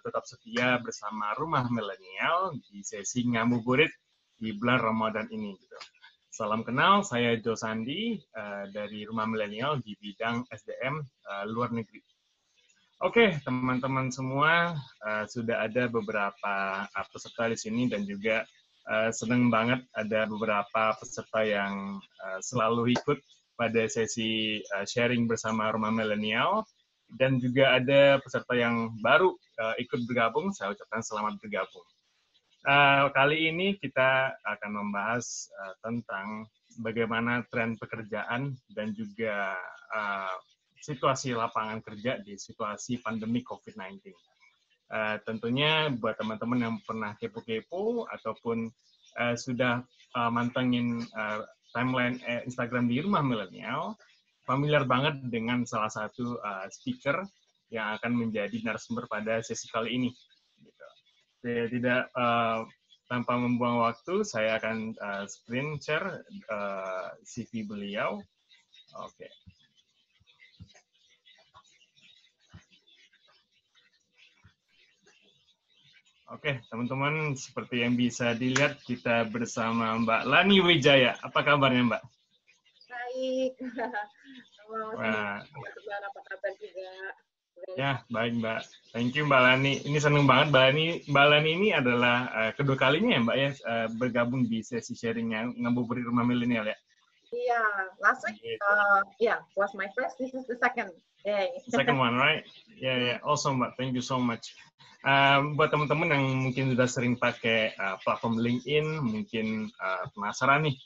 tetap setia bersama Rumah Milenial di sesi ngabuburit di bulan Ramadan ini. Gitu. Salam kenal, saya Jo Sandi dari Rumah Milenial di bidang SDM luar negeri. Oke, teman-teman semua, sudah ada beberapa peserta di sini dan juga senang banget ada beberapa peserta yang selalu ikut pada sesi sharing bersama Rumah Milenial. Dan juga ada peserta yang baru ikut bergabung, saya ucapkan selamat bergabung. Kali ini kita akan membahas tentang bagaimana tren pekerjaan dan juga situasi lapangan kerja di situasi pandemi COVID-19. Tentunya buat teman-teman yang pernah kepo-kepo ataupun sudah mantengin timeline Instagram di Rumah Milenial, familiar banget dengan salah satu speaker yang akan menjadi narasumber pada sesi kali ini. Gitu. Tidak tanpa membuang waktu, saya akan screen share CV beliau. Oke. Oke, teman-teman, seperti yang bisa dilihat, kita bersama Mbak Lani Wijaya. Apa kabarnya, Mbak? Baik. Wah. Apa kabar juga? Ya, baik Mbak. Thank you Mbak Lani. Ini senang banget Mbak Lani ini adalah kedua kalinya ya Mbak ya bergabung di sesi sharingnya ngabuburit Rumah Milenial ya. Iya, last week, was my first. This is the second day. Second one, right? Yeah, awesome Mbak. Thank you so much. Buat teman-teman yang mungkin sudah sering pakai platform LinkedIn, mungkin penasaran nih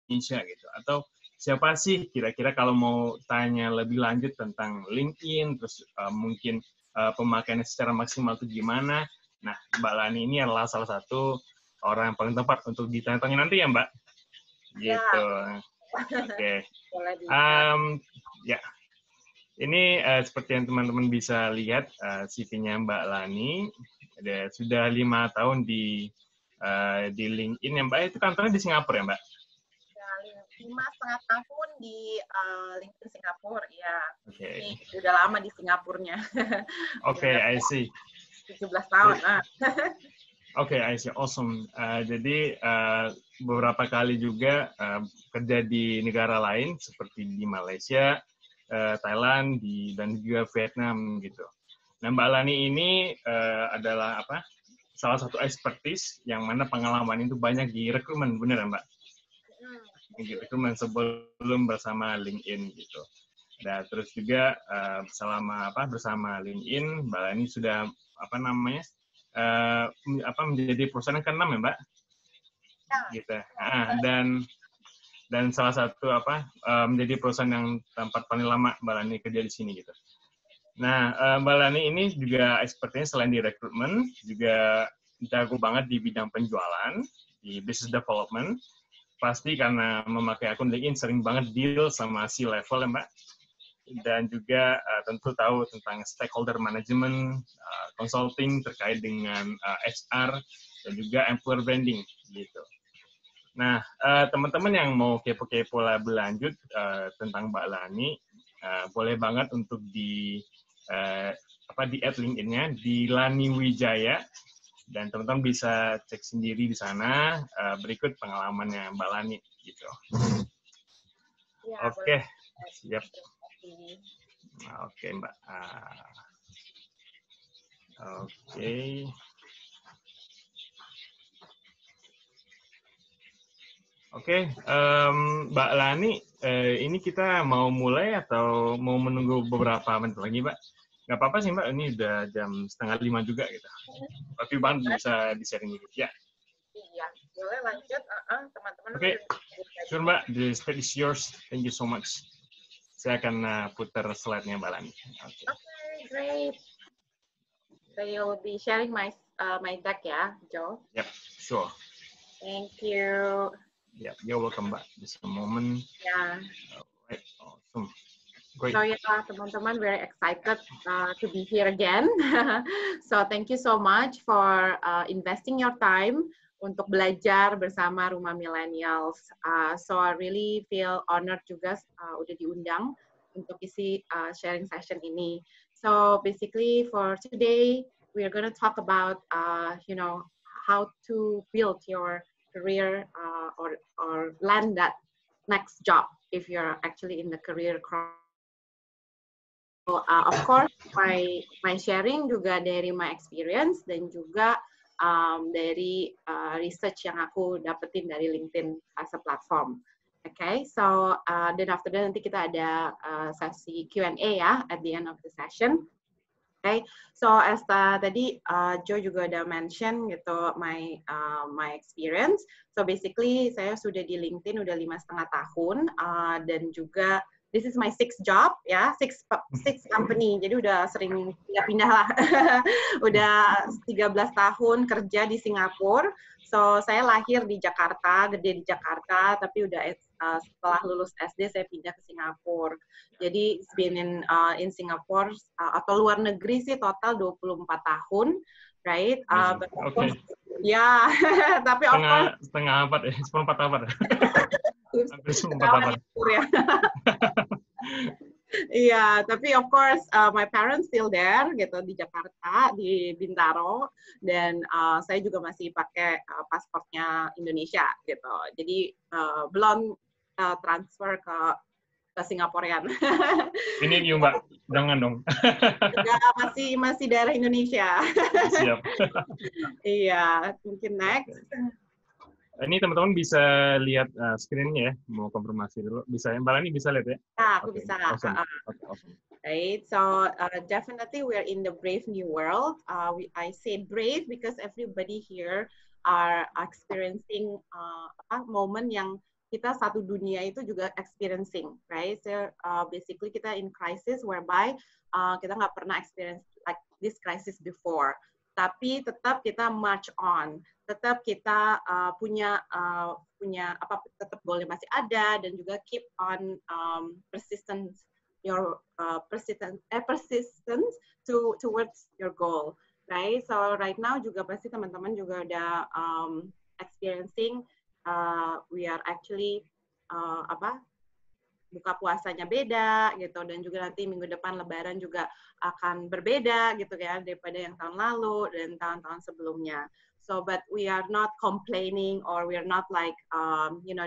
Indonesia gitu, atau siapa sih kira-kira kalau mau tanya lebih lanjut tentang LinkedIn, terus mungkin pemakaiannya secara maksimal itu gimana? Nah, Mbak Lani ini adalah salah satu orang yang paling tepat untuk ditanya-tanya nanti ya, Mbak. Gitu. Oke. Ya. Ini seperti yang teman-teman bisa lihat CV-nya Mbak Lani. Sudah 5 tahun di LinkedIn ya, Mbak. Itu kantornya di Singapura ya, Mbak? 5,5 tahun di LinkedIn Singapura, ya. Okay. Ini udah lama di Singapurnya. Oke, I see. 17 tahun. Oke, I see. Awesome. Jadi beberapa kali juga kerja di negara lain seperti di Malaysia, Thailand, dan juga Vietnam gitu. Nah, Mbak Lani ini adalah salah satu expertise yang mana pengalaman itu banyak di rekrutmen, benar Mbak? Rekrutmen sebelum bersama LinkedIn gitu. Nah, terus juga bersama LinkedIn, Mbak Lani sudah menjadi perusahaan yang ke-6 ya Mbak? Gitu. Dan salah satu menjadi perusahaan yang tempat paling lama Mbak Lani kerja di sini gitu. Nah, Mbak Lani ini juga expertnya selain di rekrutmen, juga jago banget di bidang penjualan, di business development. Pasti karena memakai akun LinkedIn sering banget deal sama C-level ya Mbak. Dan juga tentu tahu tentang stakeholder management, consulting terkait dengan HR, dan juga employer branding gitu. Nah, teman-teman yang mau kepo-kepo lebih lanjut tentang Mbak Lani, boleh banget untuk di add LinkedIn-nya di Lani Wijaya, dan teman-teman bisa cek sendiri di sana berikut pengalamannya Mbak Lani gitu. Ya, Oke, siap. Oke Mbak. Oke. Oke, Mbak Lani, ini kita mau mulai atau mau menunggu beberapa menit lagi, Mbak? Nggak apa-apa sih, Mbak. Ini udah jam 4:30 juga, gitu. Tapi Bang bisa di-sharing dikit, ya? Iya, boleh lanjut, teman-teman. Oke, sure, Mbak. The stage is yours. Thank you so much. Saya akan putar slide-nya, Mbak Lani. Okay, great. So you'll be sharing my deck, ya, Joe? Yep, sure. Thank you. Yeah, you're welcome back. Just a moment. Yeah. All right, awesome. Great. So teman-teman, very excited to be here again. So thank you so much for investing your time untuk belajar bersama Rumah Millennials. So I really feel honored juga udah diundang untuk isi sharing session ini. So basically for today, we are going to talk about, how to build your career or land that next job if you're actually in the career cross. Of course, my sharing juga dari my experience dan juga dari research yang aku dapetin dari LinkedIn as a platform. Okay, so then after that nanti kita ada sesi Q&A ya at the end of the session. Okay, so as tadi Joe juga udah mention gitu my experience. So basically saya sudah di LinkedIn udah 5,5 tahun dan juga this is my 6th job ya, six company. Jadi udah sering pindah-pindah lah. Udah 13 tahun kerja di Singapura. So saya lahir di Jakarta, gede di Jakarta, tapi udah setelah lulus SD saya pindah ke Singapura. Jadi it's been in Singapore atau luar negeri sih total 24 tahun, right? Okay. Ya, tapi setengah abad ya, 14 abad. Hampir 14 abad. Iya, tapi of course my parents still there gitu di Jakarta, di Bintaro, dan saya juga masih pakai pasportnya Indonesia gitu. Jadi belum transfer ke Singaporean. Ini you Mbak, jangan dong. Enggak, masih daerah Indonesia. Siap. Iya, mungkin next. Ini teman-teman bisa lihat screen-nya ya, mau konfirmasi dulu. Bisa, Mbak Lani bisa lihat ya? Aku bisa. Awesome. Awesome. Right, so definitely we're in the brave new world. I say brave because everybody here are experiencing moment yang kita satu dunia itu juga experiencing, right? So basically kita in crisis whereby kita nggak pernah experience like this crisis before. Tapi tetap kita march on, tetap kita punya tetap boleh masih ada dan juga keep on persistence towards your goal, right? So right now juga pasti teman-teman juga udah experiencing we are actually buka puasanya beda gitu, dan juga nanti minggu depan Lebaran juga akan berbeda gitu ya daripada yang tahun lalu dan tahun-tahun sebelumnya. So, but we are not complaining or we are not like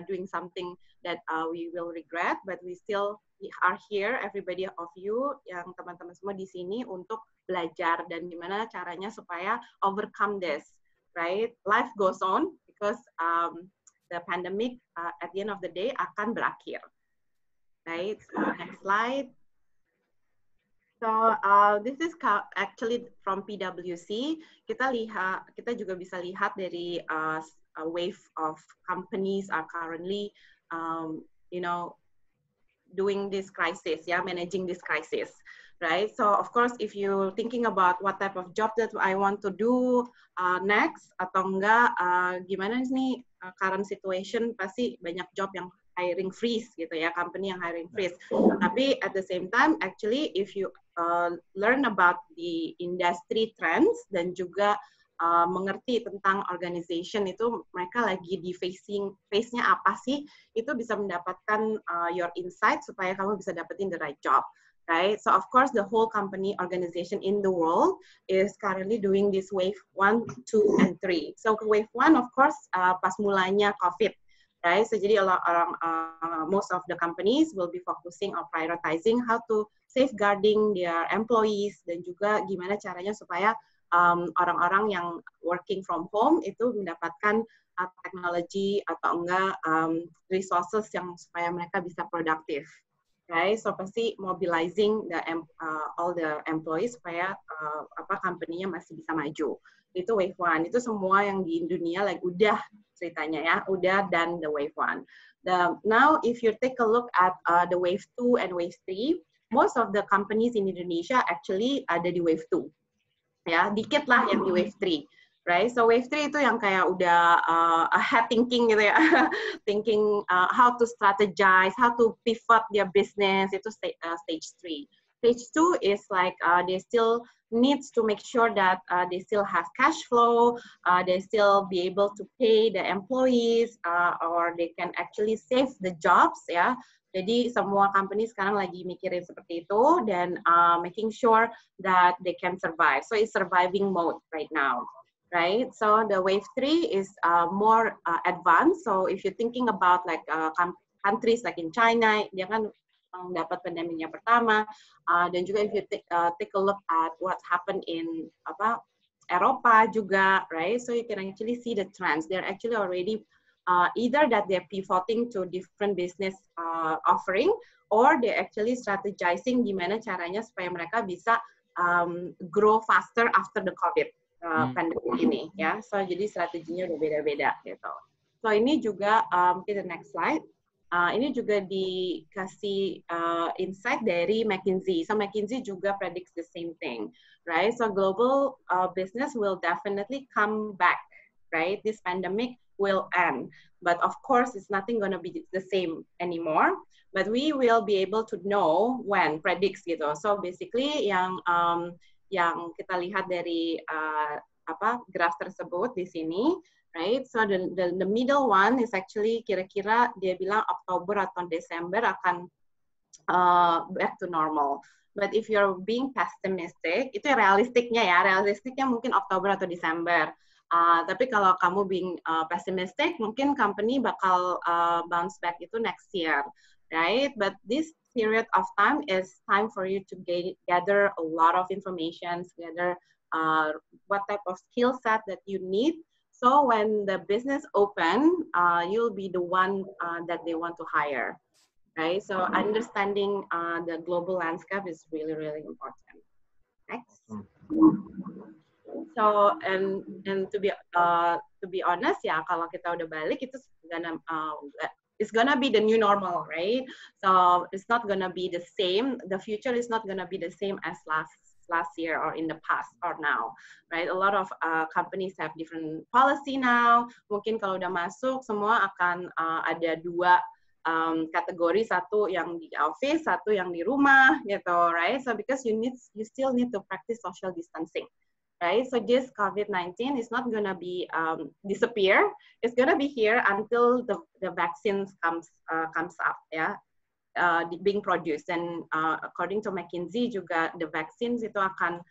doing something that we will regret, but we still are here, everybody of you yang teman-teman semua di sini untuk belajar dan gimana caranya supaya overcome this, right? Life goes on because the pandemic at the end of the day akan berakhir. Right, so next slide. So this is actually from PwC. Kita juga bisa lihat dari a wave of companies are currently, doing this crisis, managing this crisis, right? So of course, if you're thinking about what type of job that I want to do next atau enggak, gimana nih current situation, pasti banyak job yang hiring freeze gitu ya, company yang hiring freeze. Tapi at the same time, actually, if you learn about the industry trends dan juga mengerti tentang organization itu mereka lagi di phase-nya apa sih, itu bisa mendapatkan your insight supaya kamu bisa dapetin the right job. Right, so of course the whole company organization in the world is currently doing this wave 1, 2, and 3. So wave 1 of course pas mulanya COVID. Right, so jadi most of the companies will be focusing on prioritizing how to safeguarding their employees dan juga gimana caranya supaya orang-orang yang working from home itu mendapatkan teknologi atau enggak resources yang supaya mereka bisa produktif. Right, so pasti mobilizing all the employees supaya company-nya masih bisa maju. Itu wave 1. Itu semua yang di dunia like udah ceritanya ya, udah dan the wave 1. Now if you take a look at the wave 2 and wave 3, most of the companies in Indonesia actually ada di wave 2. Ya, dikit lah yang di wave 3. Right, so wave 3 itu yang kayak udah ahead thinking gitu ya, thinking how to strategize, how to pivot their business, itu stage 3. Stage 2 is like they still needs to make sure that they still have cash flow, they still be able to pay the employees, or they can actually save the jobs ya. Jadi semua company sekarang lagi mikirin seperti itu dan making sure that they can survive. So it's surviving mode right now, right? So the wave 3 is more advanced. So if you're thinking about like countries like in China, dia kan dapat pandeminya pertama, dan juga if you take a look at what happened in Eropa juga, right? So you can actually see the trends. They're actually already either that they're pivoting to different business offering, or they're actually strategizing gimana caranya supaya mereka bisa grow faster after the COVID pandemic ini, ya. So jadi strateginya udah beda-beda gitu. So ini juga mungkin the next slide. Ini juga dikasih insight dari McKinsey. So McKinsey juga predicts the same thing, right? So global business will definitely come back, right? This pandemic will end, but of course it's nothing going to be the same anymore. But we will be able to know when, predicts gitu. So basically yang kita lihat dari graph tersebut di sini. Right, so the middle one is actually kira-kira dia bilang Oktober atau Desember akan back to normal. But if you're being pessimistic, itu realistiknya ya, realistiknya mungkin Oktober atau Desember. Tapi kalau kamu being pessimistic, mungkin company bakal bounce back itu next year, right? But this period of time is time for you to gather a lot of information, gather what type of skill set that you need. So when the business open, you'll be the one that they want to hire, right? So understanding the global landscape is really, really important. Next. So and to be honest, ya kalau kita udah balik itu it's gonna be the new normal, right? So it's not gonna be the same. The future is not gonna be the same as last year or in the past or now, right? A lot of companies have different policy now. Mungkin kalau udah masuk, semua akan ada dua kategori, satu yang di office, satu yang di rumah, gitu, right? So because you still need to practice social distancing, right? So this COVID-19 is not gonna be disappear. It's gonna be here until the vaccines comes up, ya. Being produced, and according to McKinsey juga the vaccines itu akan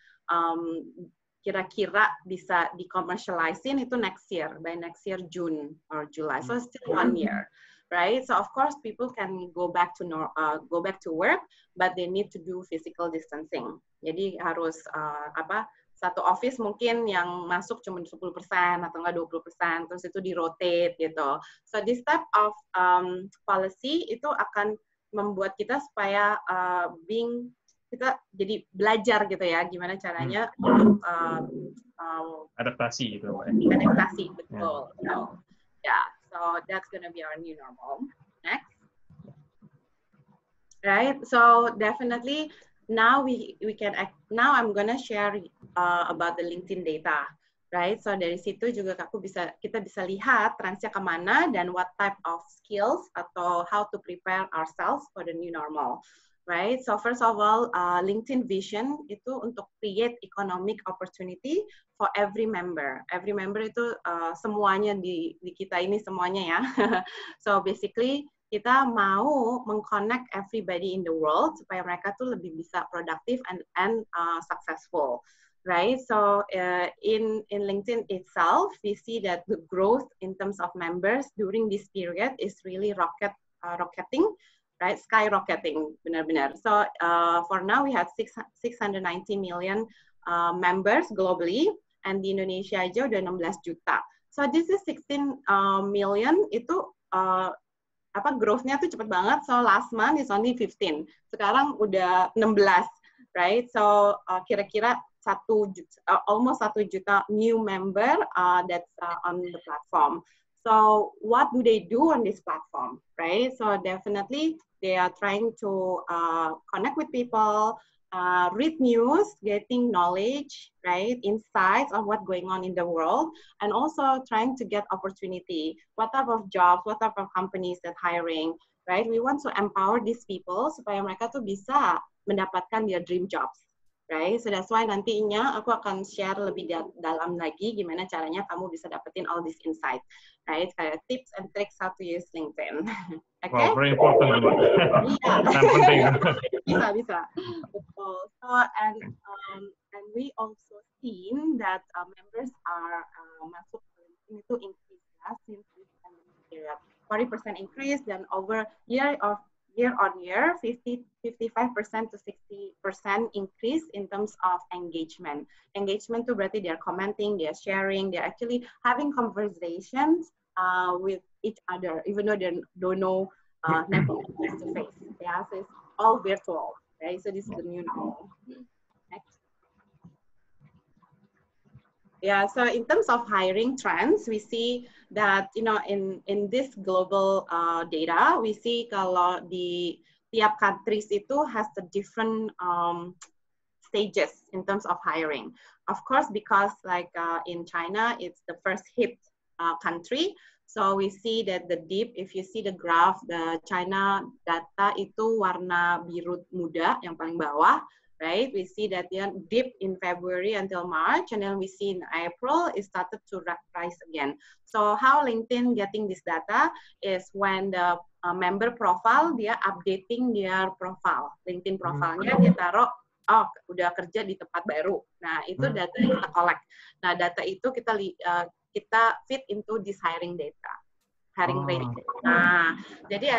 kira-kira bisa di-commercialize-in itu next year, by next year June or July, so still 1 year, right? So of course people can go back to work, but they need to do physical distancing. Jadi harus satu office mungkin yang masuk cuma 10% atau enggak 20%, terus itu di-rotate gitu. So this type of policy itu akan membuat kita supaya kita jadi belajar gitu ya, gimana caranya untuk adaptasi gitu. Adaptasi, betul. So, yeah, so that's gonna be our new normal. Next. Right, so definitely now now I'm gonna share about the LinkedIn data. Right, so dari situ juga kita bisa lihat trendsnya kemana dan what type of skills atau how to prepare ourselves for the new normal. Right, so first of all, LinkedIn vision itu untuk create economic opportunity for every member. Every member itu semuanya di kita ini semuanya ya. So basically kita mau mengconnect everybody in the world supaya mereka tuh lebih bisa productive and successful. Right, so in LinkedIn itself, we see that the growth in terms of members during this period is really rocketing, right? Skyrocketing, benar-benar. So for now, we have 690 million members globally, and di Indonesia aja udah 16 juta. So this is 16 million itu growth-nya tuh cepet banget. So last month is only 15. Sekarang udah 16, right? So kira-kira almost 1 juta new member that's on the platform. So what do they do on this platform, right? So definitely they are trying to connect with people, read news, getting knowledge, right? Insights of what's going on in the world, and also trying to get opportunity. What type of jobs, what type of companies that hiring, right? We want to empower these people supaya mereka tuh bisa mendapatkan their dream jobs. right? So that's why nantinya aku akan share lebih dalam lagi gimana caranya kamu bisa dapetin all this insight, right? Kayak tips and tricks how to use LinkedIn. Okay? Wow, very important. Sangat penting. Bisa. Betul. So and we also seen that members are masuk ke LinkedIn itu increase ya since this pandemic period. 40% increase dan over year on year, 55% to 60% increase in terms of engagement. Engagement tuh berarti they're commenting, they're sharing, they're actually having conversations with each other, even though they don't know never face to face. Yeah, so it's all virtual, right? So this is the new normal. Next. Yeah, so in terms of hiring trends, we see that, you know, in this global data, we see kalau di tiap countries itu has the different stages in terms of hiring. Of course, because like in China, it's the first hit country. So we see that the dip, if you see the graph, the China data itu warna biru muda yang paling bawah. Right, we see that the dip in February until March, and then we see in April it started to rise again. So how LinkedIn getting this data is when the member profile dia updating their profile, LinkedIn profilnya dia taruh, oh udah kerja di tempat baru. Nah itu data yang kita collect. Nah data itu kita fit into this hiring data. Hiring rate. Nah, jadi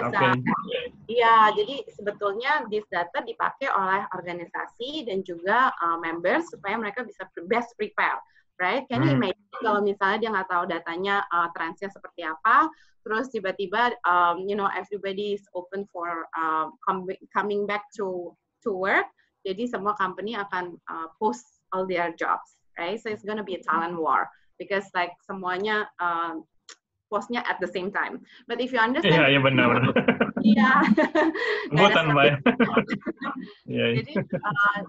iya, jadi sebetulnya this data dipakai oleh organisasi dan juga members supaya mereka bisa best prepare, right? Can you imagine kalau misalnya dia nggak tahu datanya trendsnya seperti apa, terus tiba-tiba you know everybody is open for coming back to work, jadi semua company akan post all their jobs, right? So it's gonna be a talent war because like semuanya postnya at the same time. But if you understand, iya benar. Iya. Bukan baik. Jadi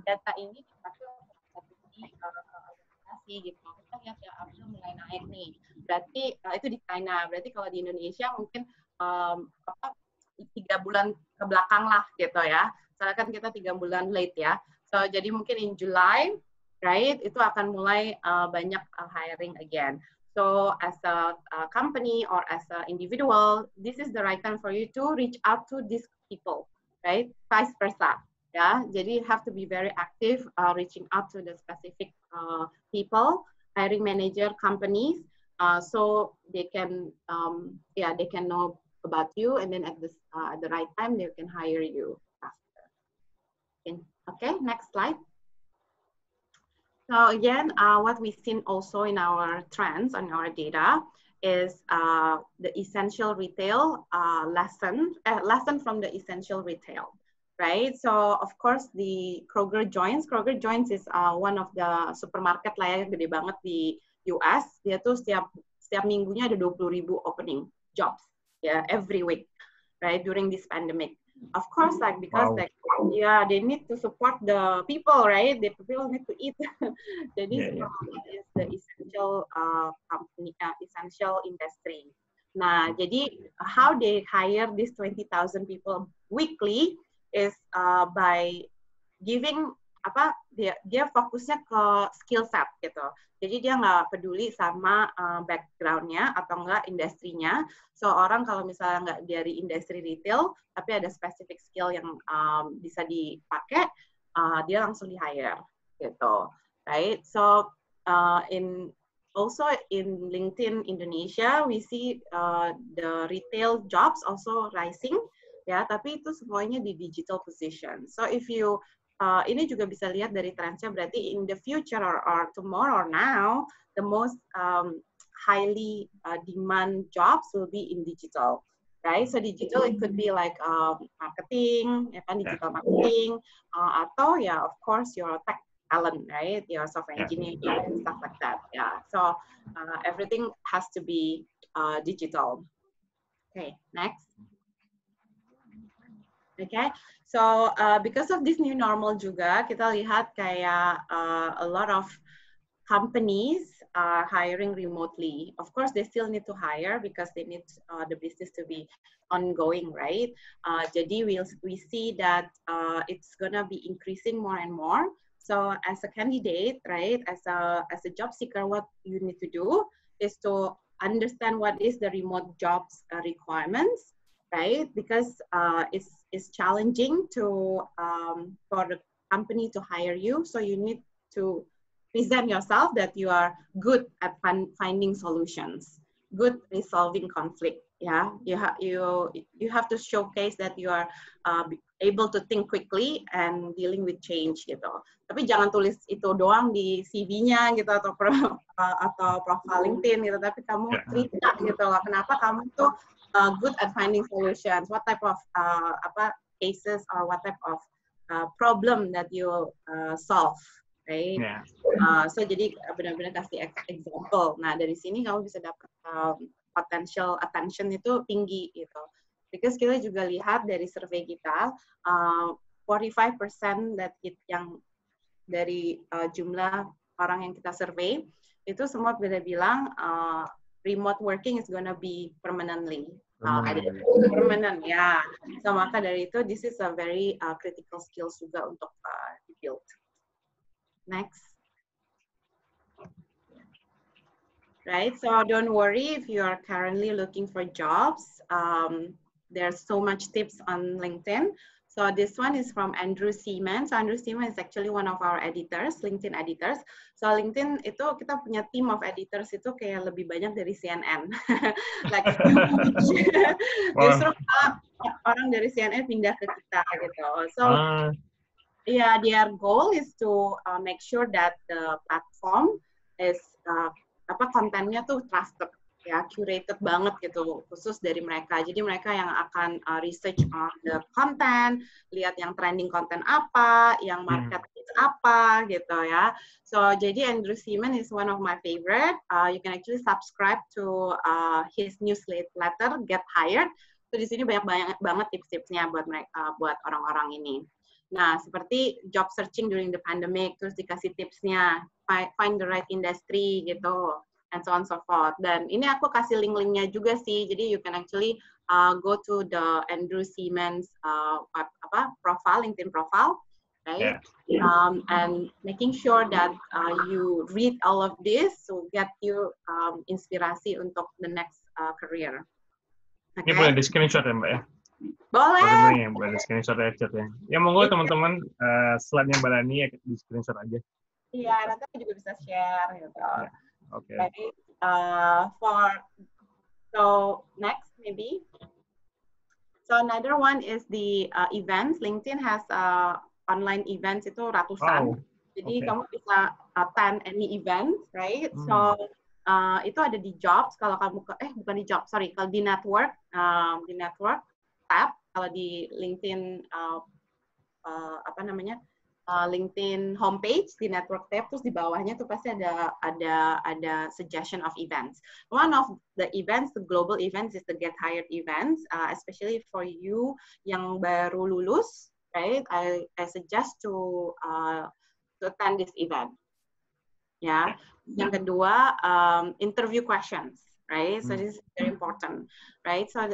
data ini dipakai organisasi gitu. Kita lihat ya April mulai naik nih. Berarti itu di China. Berarti kalau di Indonesia mungkin 3 bulan ke belakang lah gitu ya. Soalnya kan kita 3 bulan late ya. So jadi mungkin in July, right? Itu akan mulai banyak hiring again. So as a company or as an individual, this is the right time for you to reach out to these people, right? Vice versa, ya. Jadi you have to be very active, reaching out to the specific people, hiring manager companies, so they can, they can know about you, and then at the right time they can hire you faster. Okay, next slide. So again, what we've seen also in our trends and our data is the essential retail lesson from the essential retail, right? So of course the Kroger Joints is one of the supermarket lah yang gede banget di US. Dia tuh setiap minggunya ada 20,000 opening jobs, ya, every week, right? During this pandemic. Of course, like because like they need to support the people, right? The people need to eat. Jadi is the essential company, essential industry. Nah, jadi how they hire these 20,000 people weekly is by giving dia fokusnya ke skill set gitu. Jadi dia nggak peduli sama background-nya atau nggak industrinya. So orang kalau misalnya nggak dari industri retail, tapi ada specific skill yang bisa dipakai, dia langsung di-hire gitu, right? So also in LinkedIn Indonesia, we see the retail jobs also rising, ya. Tapi itu semuanya di digital position. So if you ini juga bisa lihat dari trendsnya, berarti in the future or tomorrow or now, the most highly demand jobs will be in digital, right? So digital it could be like marketing, ya kan, digital marketing, atau ya of course your tech talent, right? Your software engineering and stuff like that. Yeah. So everything has to be digital. Okay, next. Okay, so because of this new normal juga, kita lihat kayak a lot of companies are hiring remotely. Of course, they still need to hire because they need the business to be ongoing, right? Jadi we see that it's gonna be increasing more and more. So as a candidate, right, as a job seeker, what you need to do is to understand what is the remote jobs requirements, right? Because it's challenging to for the company to hire you. So you need to present yourself that you are good at finding solutions, good resolving conflict. Yeah, you have to showcase that you are able to think quickly and dealing with change gitu. Tapi jangan tulis itu doang di CV-nya gitu atau profile LinkedIn gitu. Tapi kamu cerita gitu loh. Kenapa kamu tuh good at finding solutions? What type of cases or what type of problem that you solve, right? Yeah. So jadi benar-benar kasih example. Nah dari sini kamu bisa dapat potential attention itu tinggi gitu. Because kita juga lihat dari survei kita, 45% yang dari jumlah orang yang kita survei itu semua bilang remote working is gonna be permanently. Permanent, ya. So maka dari itu, this is a very critical skills juga untuk build. Next. Right, so don't worry if you are currently looking for jobs. There's so much tips on LinkedIn. So this one is from Andrew Seaman. So Andrew Seaman is actually one of our editors, LinkedIn editors. So LinkedIn itu kita punya team of editors itu kayak lebih banyak dari CNN. Like justru orang dari CNN pindah ke kita gitu. So yeah, their goal is to make sure that the platform is kontennya tuh trusted, ya, curated banget gitu, khusus dari mereka. Jadi mereka yang akan research on the content, lihat yang trending konten apa, yang market apa gitu ya. So jadi Andrew Seaman is one of my favorite. You can actually subscribe to his newsletter Get Hired. So di sini banyak banget tips-tipsnya buat mereka, buat orang-orang ini. Nah, seperti job searching during the pandemic, terus dikasih tipsnya, find the right industry gitu, and so on so forth. Dan ini aku kasih link-linknya juga sih, jadi you can actually go to the Andrew Seaman's profile, LinkedIn profile, right? Yeah. And making sure that you read all of this to get you inspirasi untuk the next career. Okay? Ini boleh di screenshot ya Mbak ya? Boleh. Boleh screenshot ya chat ya. Ya monggo teman-teman slide-nya Mbak Lani ya di screenshot aja. Iya, nanti aku juga bisa share gitu. Ya, oke. Okay. So next maybe. So another one is the events. LinkedIn has online events itu ratusan. Jadi kamu bisa attend any event, right? So itu ada di jobs. Kalau kamu bukan di job, sorry. Kalau di network tab, kalau di LinkedIn LinkedIn homepage di network tab, terus di bawahnya tuh pasti ada suggestion of events. One of the events, the global events, is the Get Hired events, especially for you yang baru lulus, right? I suggest to attend this event. Ya. Yang kedua, interview questions. Right, so this is very important, right? So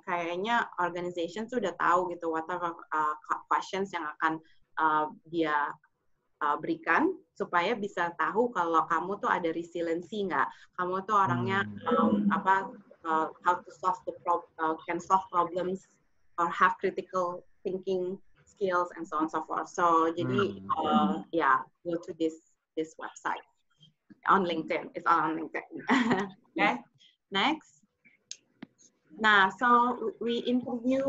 kayaknya organization sudah tahu gitu what are questions yang akan dia berikan supaya bisa tahu kalau kamu tuh ada resiliency nggak, kamu tuh orangnya how to solve can solve problems or have critical thinking skills and so on and so forth. So jadi go to this website on LinkedIn. It's all on LinkedIn. Okay. Next. Nah, so we interview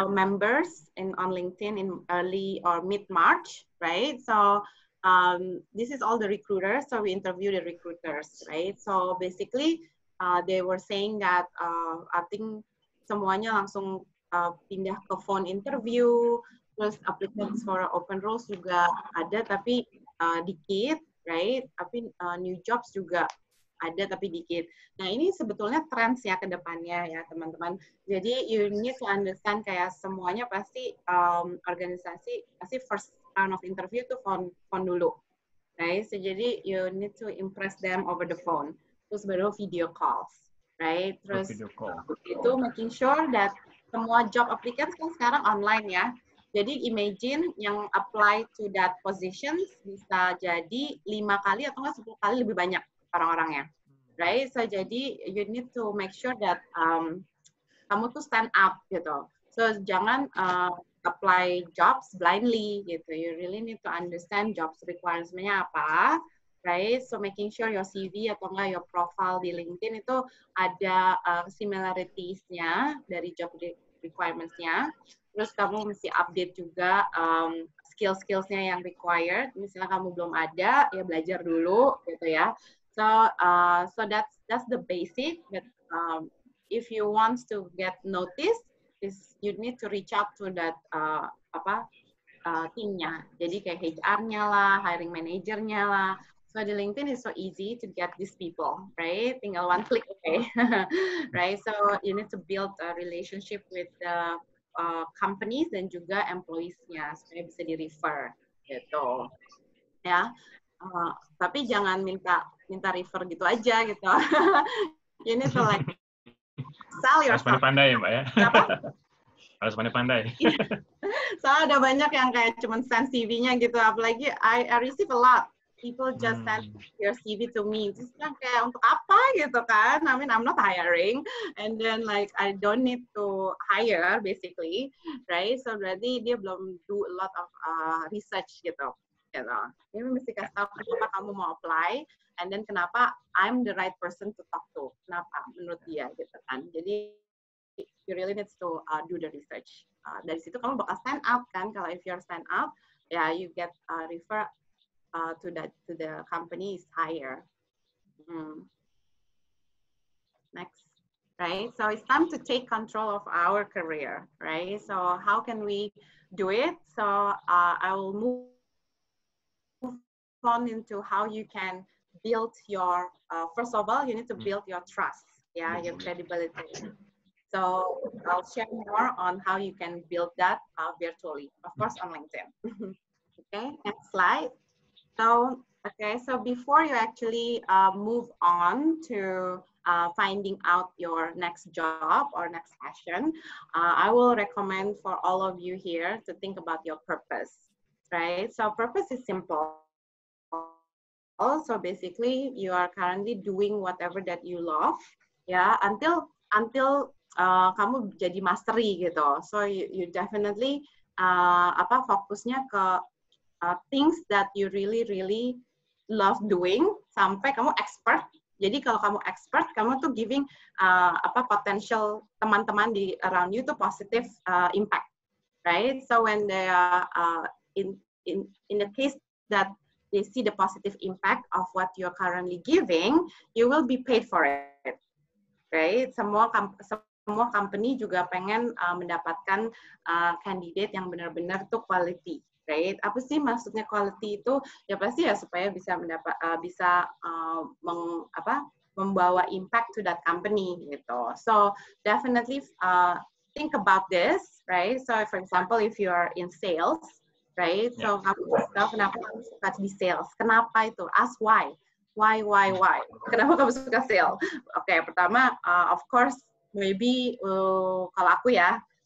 members on LinkedIn in early or mid-March, right? So this is all the recruiters. So we interview the recruiters, right? So basically, they were saying that I think semuanya langsung pindah ke phone interview. Terus applicants for open roles juga ada, tapi dikit, right? Tapi new jobs juga ada tapi dikit. Nah ini sebetulnya trends ya ke depannya ya teman-teman. Jadi you need to understand kayak semuanya pasti organisasi pasti first round of interview tuh phone dulu, right? So jadi you need to impress them over the phone. Terus baru video calls, right? Terus itu making sure that semua job applicants kan sekarang online ya. Jadi imagine yang apply to that positions bisa jadi 5 kali atau enggak 10 kali lebih banyak orang-orangnya, right? So jadi you need to make sure that kamu tuh stand up gitu. So jangan apply jobs blindly gitu. You really need to understand jobs requirements-nya apa, right? So making sure your CV atau enggak your profile di LinkedIn itu ada similarities-nya dari job requirements-nya. Terus kamu mesti update juga skill-skillsnya yang required. Misalnya kamu belum ada, ya belajar dulu gitu ya. So that's the basic. But if you want to get noticed, you need to reach out to that timnya. Jadi kayak HR-nya lah, hiring manager-nya lah. So di LinkedIn is so easy to get these people, right? Tinggal one click, okay, right? So you need to build a relationship with the companies dan juga employees-nya supaya bisa di-refer gitu ya. Tapi jangan minta refer gitu aja gitu. You need to like sell yourself. Harus pandai ya Mbak ya. Kenapa? Harus pandai. Soalnya ada banyak yang kayak cuman send CV-nya gitu. Apalagi I receive a lot. People just send your CV to me. Terus kan kayak untuk apa gitu kan? I mean, I'm not hiring. And then like, I don't need to hire basically. Right? So berarti dia belum do a lot of research gitu. Dia mesti kasih tahu kenapa kamu mau apply. And then kenapa I'm the right person to talk to. Kenapa menurut dia gitu kan. Jadi, you really need to do the research. Dari situ kamu bakal stand out kan. Kalau if you're stand out, yeah, you get refer to the company is higher. Next, right? So it's time to take control of our career, right? So how can we do it? So I will move on into how you can build your, first of all, you need to build your trust, yeah, your credibility. So I'll share more on how you can build that virtually, of course, on LinkedIn. Okay, next slide. So before you actually move on to finding out your next job or next passion, I will recommend for all of you here to think about your purpose, right? So purpose is simple. Also, basically, you are currently doing whatever that you love, yeah, until kamu jadi mastery gitu. So you definitely fokusnya ke things that you really love doing sampai kamu expert. Jadi kalau kamu expert, kamu tuh giving potential teman-teman di around you tuh positive impact, right? So when they are in the case that they see the positive impact of what you're currently giving, you will be paid for it, right? Semua company juga pengen mendapatkan candidate yang benar-benar tuh quality. Right? Apa sih maksudnya quality itu? Ya pasti ya supaya bisa membawa impact to that company gitu. So definitely think about this, right? So for example, if you are in sales, right? So kamu tahu kenapa kamu suka di sales? Kenapa itu? Ask why. Why? Kenapa kamu suka sales? Oke, pertama, of course, maybe kalau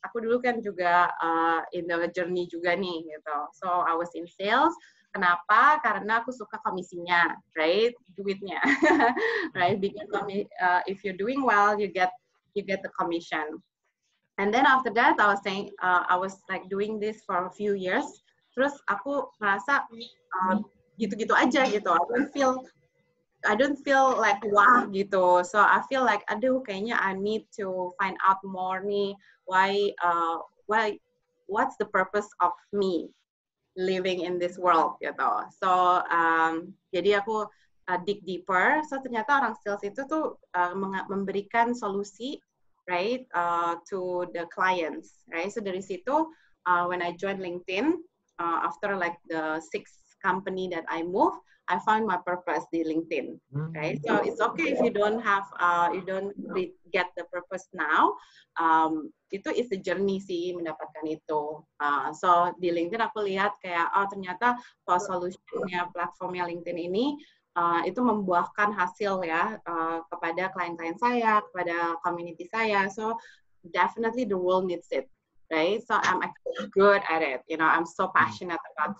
aku dulu kan juga in the journey juga nih gitu. So I was in sales. Kenapa? Karena aku suka komisinya, right? Duitnya, right? Because if you're doing well, you get the commission. And then after that, I was saying I was like doing this for a few years. Terus aku merasa gitu-gitu aja gitu. I don't feel like wah gitu. So I feel like aduh kayaknya I need to find out more nih why what's the purpose of me living in this world gitu. So jadi aku dig deeper. So ternyata orang sales itu tuh memberikan solusi, right, to the clients, right. So dari situ when I joined LinkedIn after like the 6th company that I moved, I found my purpose di LinkedIn, right? So it's okay if you don't get the purpose now. Itu is the journey sih mendapatkan itu. So di LinkedIn aku lihat kayak ternyata solusinya platformnya LinkedIn ini itu membuahkan hasil ya kepada klien-klien saya, kepada community saya. So definitely the world needs it. right? So I'm actually good at it. You know, I'm so passionate about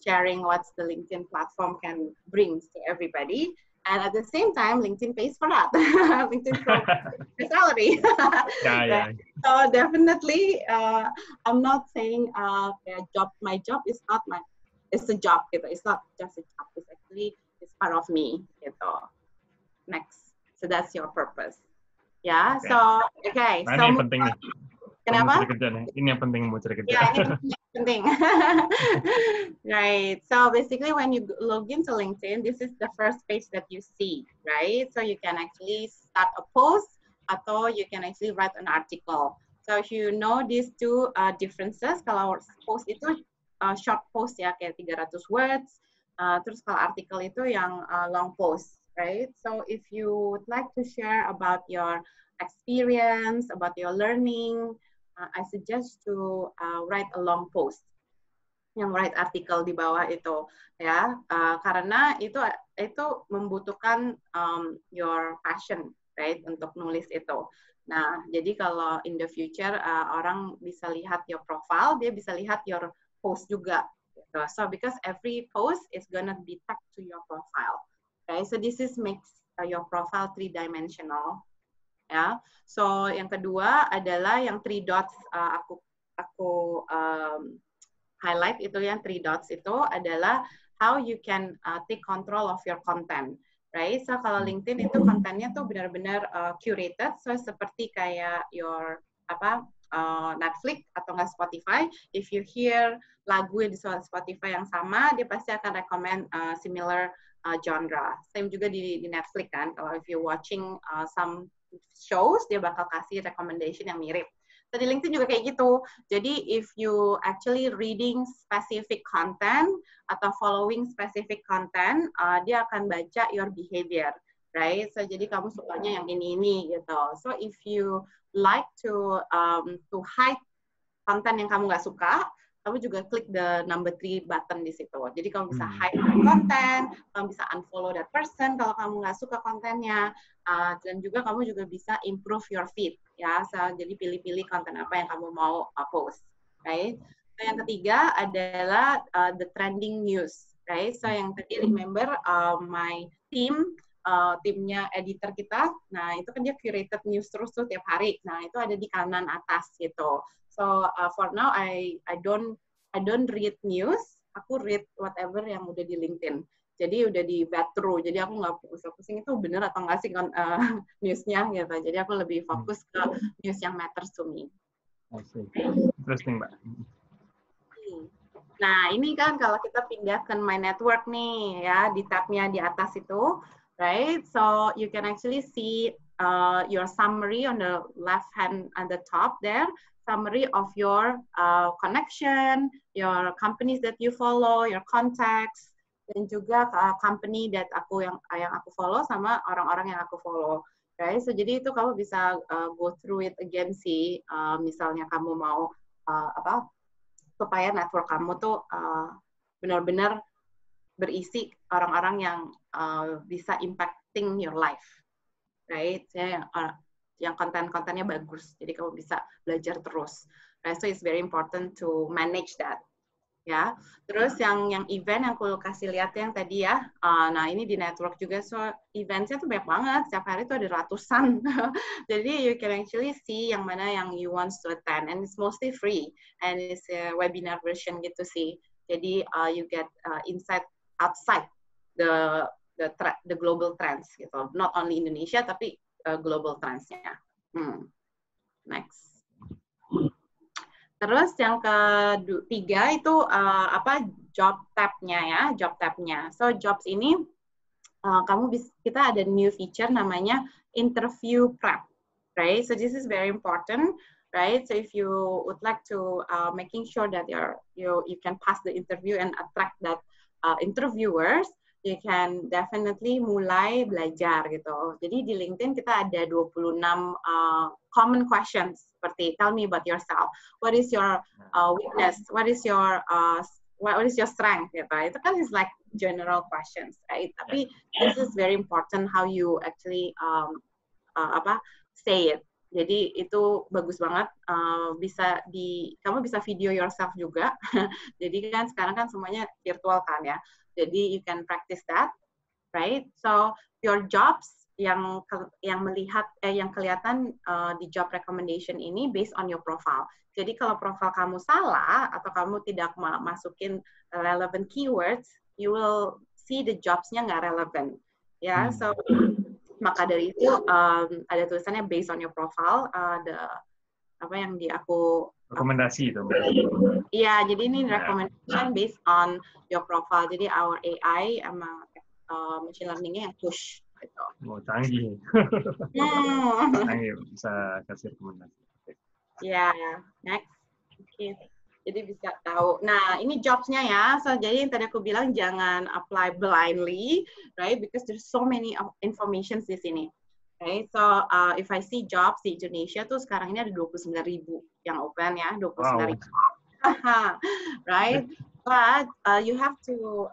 sharing what the LinkedIn platform can bring to everybody. And at the same time, LinkedIn pays for that. LinkedIn provides salary. Yeah. So definitely, I'm not saying my job is not it's a job gitu. It's not just a job. It's part of me gitu. Next. So that's your purpose. Ya, Okay. so okay. Nah, so ini yang penting nih. Kenapa? Mau cari kerja nih. Ini yang penting mau cari kerja. Ya, ini penting. Right. So basically, when you log into LinkedIn, this is the first page that you see, right? So you can actually start a post, atau you can actually write an article. So if you know these two differences, kalau post itu short post ya, kayak 300 words. Terus kalau artikel itu yang long post, right? So if you would like to share about your experience, about your learning, I suggest to write a long post, yang write artikel di bawah itu, ya, karena itu membutuhkan your passion, right, untuk nulis itu. Nah, jadi kalau in the future orang bisa lihat your profile, dia bisa lihat your post juga. Gitu. So because every post is gonna be tagged to your profile, okay? So this makes your profile 3-dimensional. Ya, so yang kedua adalah yang 3 dots aku highlight itu yang 3 dots itu adalah how you can take control of your content, right? So kalau LinkedIn itu kontennya tuh benar-benar curated, so seperti kayak your Netflix atau nggak Spotify. If you hear lagu di Spotify yang sama, dia pasti akan recommend similar genre. Same juga di Netflix kan. Kalau if you watching some shows, dia bakal kasih recommendation yang mirip. So di LinkedIn juga kayak gitu. Jadi if you actually reading specific content atau following specific content, dia akan baca your behavior, right? So jadi kamu sukanya yang ini gitu. So if you like to hide konten yang kamu nggak suka, kamu juga klik the number 3 button di situ. Jadi kamu bisa hide konten, kamu bisa unfollow that person kalau kamu nggak suka kontennya, dan juga kamu juga bisa improve your feed, ya. So, jadi pilih-pilih konten apa yang kamu mau post, right? So, yang ketiga adalah the trending news, right? So, yang tadi remember my timnya editor kita, nah itu kan dia curated news terus tuh tiap hari. Nah, itu ada di kanan atas gitu. So for now I don't read news, aku read whatever yang udah di LinkedIn. Jadi udah di vet through. Jadi aku nggak pusing itu bener atau nggak sih newsnya gitu. Jadi aku lebih fokus ke news yang matters to me. Interesting, Mbak. Nah ini kan kalau kita pindah ke My Network nih ya, di tabnya di atas itu, right? So you can actually see your summary on the left hand at the top there. Summary of your connection, your companies that you follow, your contacts, dan juga company that yang aku follow sama orang-orang yang aku follow. Right? So jadi itu kamu bisa go through it again sih. Misalnya kamu mau supaya network kamu tuh benar-benar berisi orang-orang yang bisa impacting your life. Right? Yang konten-kontennya bagus, jadi kamu bisa belajar terus. Right? So it's very important to manage that. Ya, terus yang event yang aku kasih lihat yang tadi ya, nah ini di network juga, so eventnya tuh banyak banget, setiap hari tuh ada ratusan. Jadi you can actually see yang mana yang you want to attend, and it's mostly free, and it's a webinar version gitu sih. Jadi you get insight outside the global trends gitu, not only Indonesia tapi global trends-nya. Next. Terus yang ketiga itu job tab-nya ya, job tab-nya. So jobs ini kita ada new feature namanya interview prep, right? So this is very important, right? So if you would like to making sure that you can pass the interview and attract that interviewers, you can definitely mulai belajar gitu. Jadi di LinkedIn kita ada 26 common questions seperti tell me about yourself, what is your weakness, what is your strength gitu. Itu kan is like general questions, right? Tapi this is very important how you actually say it Jadi itu bagus banget. Kamu bisa video yourself juga. Jadi kan sekarang kan semuanya virtual kan ya. Jadi you can practice that, right? So your jobs yang kelihatan di job recommendation ini based on your profile. Jadi kalau profile kamu salah atau kamu tidak masukin relevant keywords, you will see the jobs-nya nggak relevant. Ya, so maka dari itu ada tulisannya based on your profile, apa yang aku rekomendasi itu. Iya, jadi ini recommendation based on your profile. Jadi our AI sama machine learning-nya yang push gitu. Oh, canggih. Canggih, bisa kasih rekomendasi. Ya, next. Oke. Jadi bisa tahu. Nah, ini jobs-nya ya. So, jadi yang tadi aku bilang jangan apply blindly, right? Because there's so many informations di sini. Okay, so if I see jobs di Indonesia tuh sekarang ini ada 29.000 yang open ya, 29.000. Wow. Right? But you have to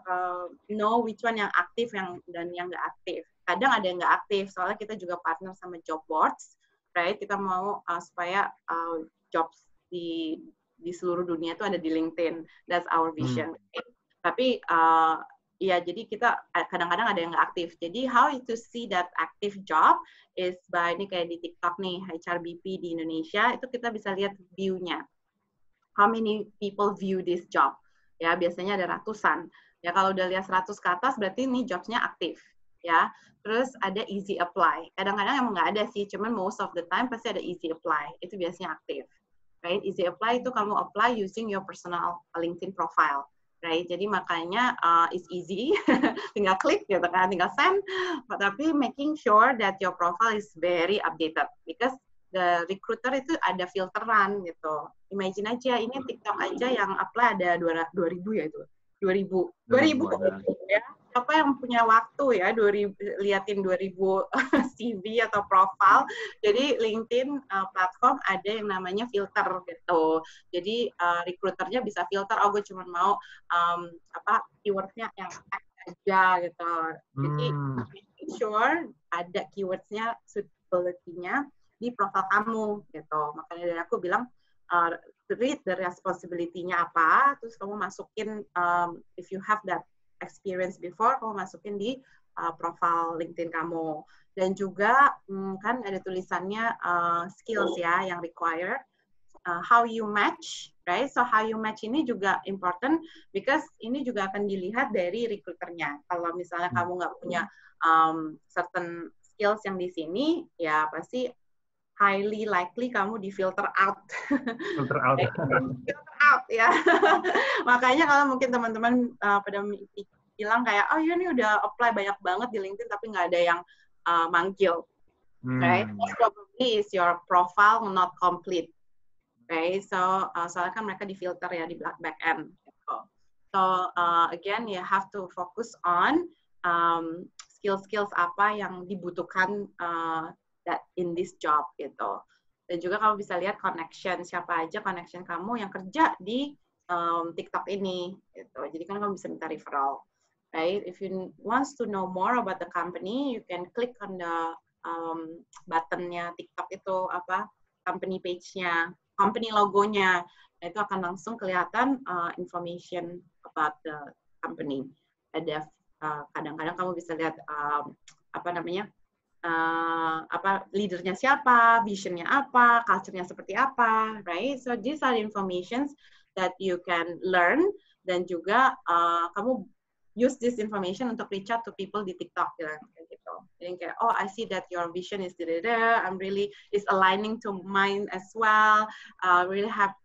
know which one yang aktif dan yang nggak aktif. Kadang ada yang nggak aktif, soalnya kita juga partner sama job boards, right? Kita mau supaya jobs di seluruh dunia itu ada di LinkedIn. That's our vision. Tapi ya, jadi kita kadang-kadang ada yang nggak aktif. Jadi how to see that active job is by ini kayak di TikTok nih, HRBP di Indonesia itu kita bisa lihat view-nya. How many people view this job? Ya, biasanya ada ratusan. Ya, kalau udah lihat 100 ke atas berarti ini jobs-nya aktif. Ya, terus ada easy apply. Kadang-kadang emang nggak ada sih, cuman most of the time pasti ada easy apply. Itu biasanya aktif. Right? Easy apply itu kamu apply using your personal LinkedIn profile. Right? Jadi makanya it's easy, tinggal klik gitu kan, tinggal send. Tapi making sure that your profile is very updated because the recruiter itu ada filteran gitu. Imagine aja ini TikTok aja yang apply ada 2.000 ya itu. 2.000 ya. Siapa yang punya waktu ya liatin 2.000 CV atau profile. Jadi LinkedIn platform ada yang namanya filter gitu. Jadi recruiternya bisa filter, oh gue cuma mau keywordnya yang aja gitu. Jadi make sure ada keywordsnya, suitability-nya di profil kamu gitu. Makanya dari aku bilang read the responsibility-nya apa, terus kamu masukin if you have that experience before, kamu masukin di profile LinkedIn kamu. Dan juga kan ada tulisannya skills ya yang required, how you match, right? So how you match ini juga important because ini juga akan dilihat dari recruiternya. Kalau misalnya kamu nggak punya certain skills yang di sini, ya pasti highly likely kamu di filter out. Filter out. Filter out ya. Makanya kalau mungkin teman-teman pada bilang kayak, oh iya ini udah apply banyak banget di LinkedIn tapi nggak ada yang manggil. Right? Probably is your profile not complete. Okay, so soalnya kan mereka di filter ya di back end. So again, you have to focus on skills-skills apa yang dibutuhkan that in this job gitu. Dan juga kamu bisa lihat connection, siapa aja connection kamu yang kerja di TikTok ini gitu. Jadi kan kamu bisa minta referral. Right? If you want to know more about the company, you can click on the buttonnya TikTok itu apa company page-nya, company logonya. Nah, itu akan langsung kelihatan information about the company. Ada kadang-kadang kamu bisa lihat leadernya siapa, visionnya apa, culture-nya seperti apa, right? So these are the informations that you can learn dan juga kamu use this information untuk reach out to people di TikTok gitu. Jadi kayak, oh I see that your vision is I'm really is aligning to mine as well. Really have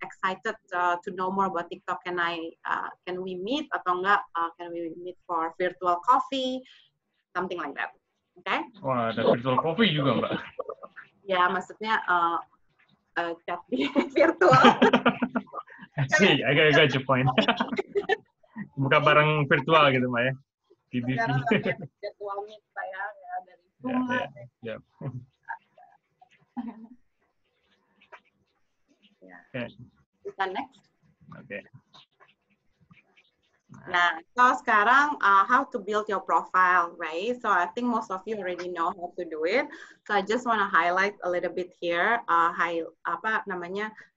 excited to know more about TikTok. Can we meet atau enggak? Can we meet for virtual coffee? Something like that. Okay? Wah, ada virtual coffee juga, Mbak. Ya, maksudnya chat di virtual. See, I got your point. Buka bareng virtual gitu, Mbak ya. Sekarang virtual meet saya ya dari Zoom lah. Ya. Kita next. Oke. Nah, so sekarang how to build your profile, right? So I think most of you already know how to do it. So I just want to highlight a little bit here,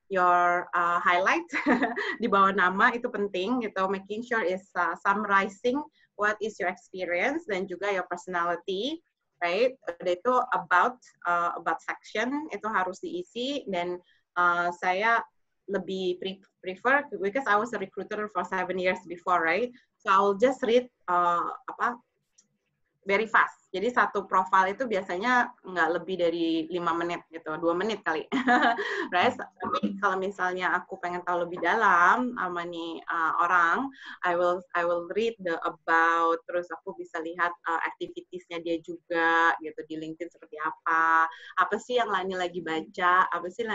your highlight di bawah nama itu penting gitu, making sure is summarizing what is your experience dan juga your personality, right? Itu about section itu harus diisi dan saya lebih prefer because I was a recruiter for 7 years before, right? So I'll just read very fast. Jadi satu profile itu biasanya nggak lebih dari 5 menit gitu, 2 menit kali. Right? Tapi kalau misalnya aku pengen tahu lebih dalam sama nih orang, I will read the about, terus aku bisa lihat activitiesnya dia juga gitu di LinkedIn seperti apa sih yang Lani lagi baca, apa sih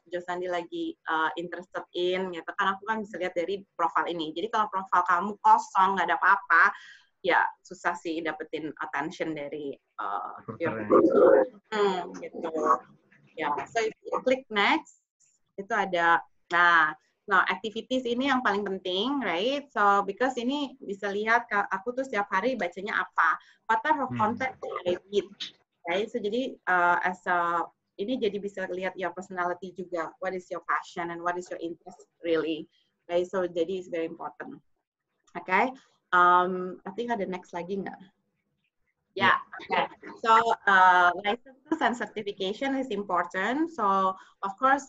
Josandi lagi interested in gitu kan, aku kan bisa lihat dari profile ini. Jadi kalau profile kamu kosong nggak ada apa-apa, ya susah sih dapetin attention dari gitu. Ya, so if you click next, itu ada, nah activities ini yang paling penting, right? So because ini bisa lihat aku tuh setiap hari bacanya what type of content I read, right? So jadi ini jadi bisa lihat your personality juga, what is your passion and what is your interest really, right? So jadi it's very important. Okay. I think ada next lagi nggak? Yeah. Okay. So licenses and certification is important. So of course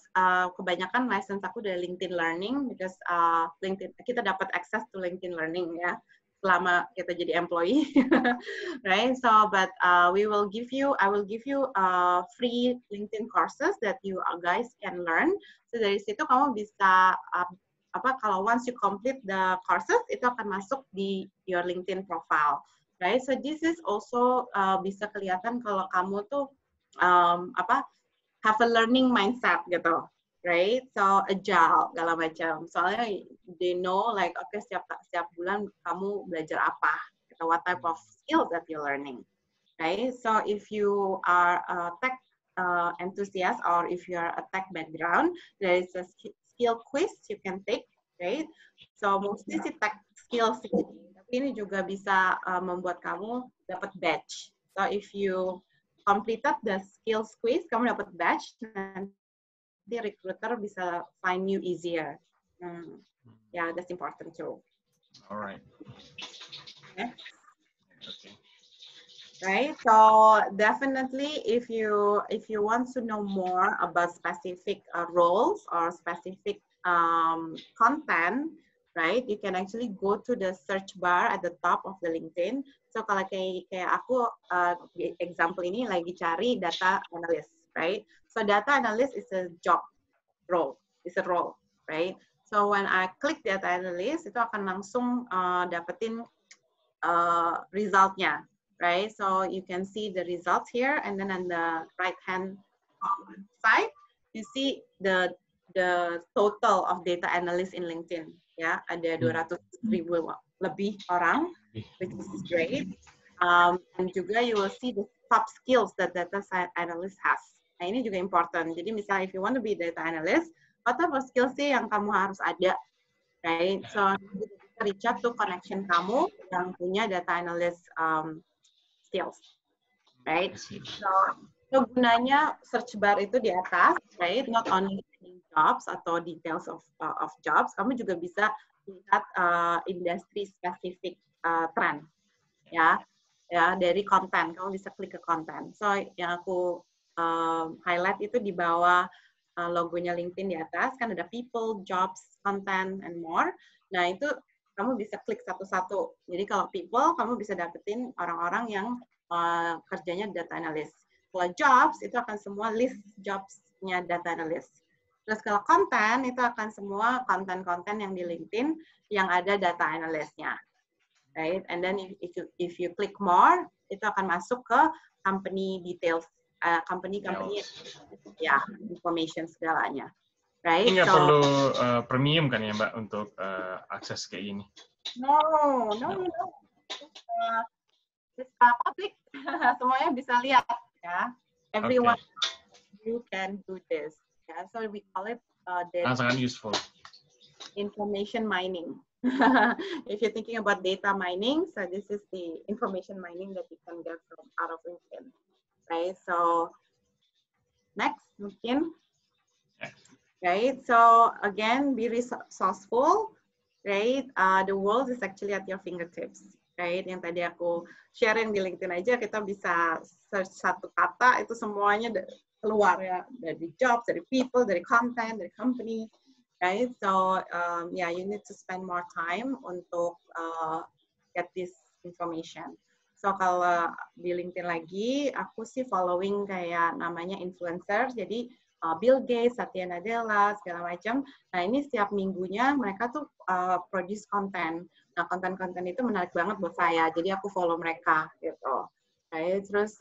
kebanyakan license aku dari LinkedIn Learning because LinkedIn kita dapat access to LinkedIn Learning ya selama kita jadi employee, right? So but I will give you free LinkedIn courses that you guys can learn. So dari situ kamu bisa kalau once you complete the courses itu akan masuk di your LinkedIn profile, right? So this is also bisa kelihatan kalau kamu tuh have a learning mindset gitu, right? So agile segala macam. Soalnya they know like okay setiap bulan kamu belajar apa, gitu, what type of skills that you're learning, right? So if you are a tech enthusiast or if you are a tech background, there is a skill quiz you can take, right? So mostly sih tech skills, tapi ini juga bisa membuat kamu dapat badge. So if you completed the skills quiz, kamu dapat badge, nanti recruiter bisa find you easier. Yeah, that's important too. Alright. Okay. Right, so definitely if you want to know more about specific roles or specific content, right, you can actually go to the search bar at the top of the LinkedIn. So kalau kayak aku example ini lagi cari data analyst, right? So data analyst is a job role, is a role, right? So when I click data analyst, itu akan langsung dapetin resultnya. Right, so you can see the results here, and then on the right-hand side, you see the total of data analysts in LinkedIn. Ya, ada 200.000 lebih orang, which is great. And juga you will see the top skills that data analyst has. Nah, ini juga important. Jadi misalnya if you want to be data analyst, what type of skills sih yang kamu harus ada? Right, so reach out to connection kamu yang punya data analyst skills, right? So gunanya search bar itu di atas, right? Not only jobs atau details of jobs, kamu juga bisa lihat industry specific trend, ya dari konten. Kamu bisa klik ke konten. So yang aku highlight itu di bawah logonya LinkedIn di atas kan ada people, jobs, content, and more. Nah itu kamu bisa klik satu-satu. Jadi kalau people, kamu bisa dapetin orang-orang yang kerjanya data analyst. Kalau jobs, itu akan semua list jobs-nya data analyst. Terus kalau konten, itu akan semua konten-konten yang di LinkedIn yang ada data analyst-nya. Right? And then if you click more, itu akan masuk ke company details, company ya, information segalanya. Right? Ini nggak perlu premium kan ya Mbak untuk akses kayak gini? No. It's public. Semuanya bisa lihat ya. Everyone you can do this. Yeah, so we call it sangat useful. information mining. If you're thinking about data mining, so this is the information mining that you can get from out of LinkedIn, right? So next, mungkin, right? So again, be resourceful, right? The world is actually at your fingertips, right? Yang tadi aku sharing di LinkedIn aja, kita bisa search satu kata, itu semuanya keluar ya, dari jobs, dari people, dari content, dari company. Right, so yeah, you need to spend more time untuk get this information. So kalau di LinkedIn lagi, aku sih following kayak namanya influencer, jadi Bill Gates, Satya Nadella, segala macam. Nah ini setiap minggunya mereka tuh produce konten. Nah konten-konten itu menarik banget buat saya, jadi aku follow mereka gitu. Right, terus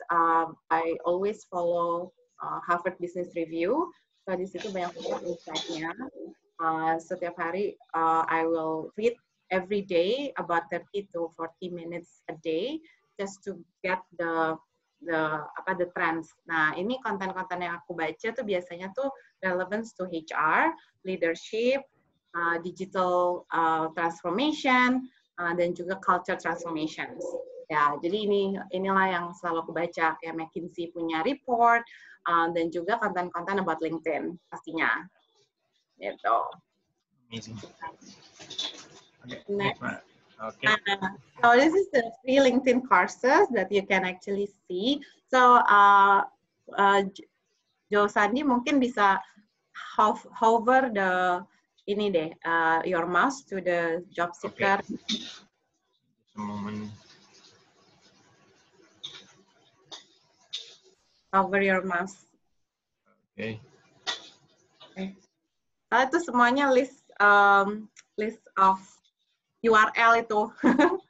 I always follow Harvard Business Review. So di situ banyak insight-nya. Setiap hari I will read every day about 30 to 40 minutes a day just to get the trends. Nah, ini konten-konten yang aku baca tuh biasanya tuh relevance to HR, leadership, digital transformation, dan juga culture transformations. Ya, jadi inilah yang selalu aku baca, kayak McKinsey punya report, dan juga konten-konten about LinkedIn pastinya. Gitu. Amazing. Okay. Next. Okay. So this is the free LinkedIn courses that you can actually see. So Joe Sandi mungkin bisa hover ini deh, your mouse to the job seeker. Okay. Just a moment. Hover your mouse. Okay. Itu semuanya list of URL itu,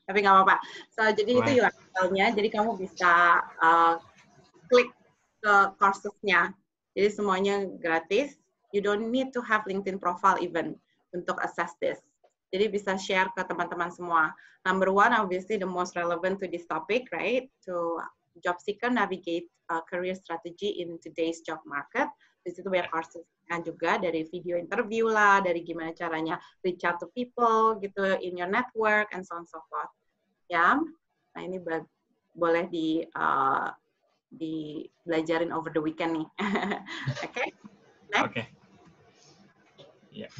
tapi nggak apa-apa. So jadi itu URL-nya, jadi kamu bisa klik ke courses-nya. Jadi semuanya gratis. You don't need to have LinkedIn profile even untuk access this. Jadi bisa share ke teman-teman semua. Number one, obviously the most relevant to this topic, right? To job seeker navigate career strategy in today's job market. Di situ banyak courses-nya juga, dari video interview lah, dari gimana caranya reach out to people gitu in your network and so on so forth. Ya, nah ini boleh belajarin over the weekend nih. Okay, next. Okay. Yeah.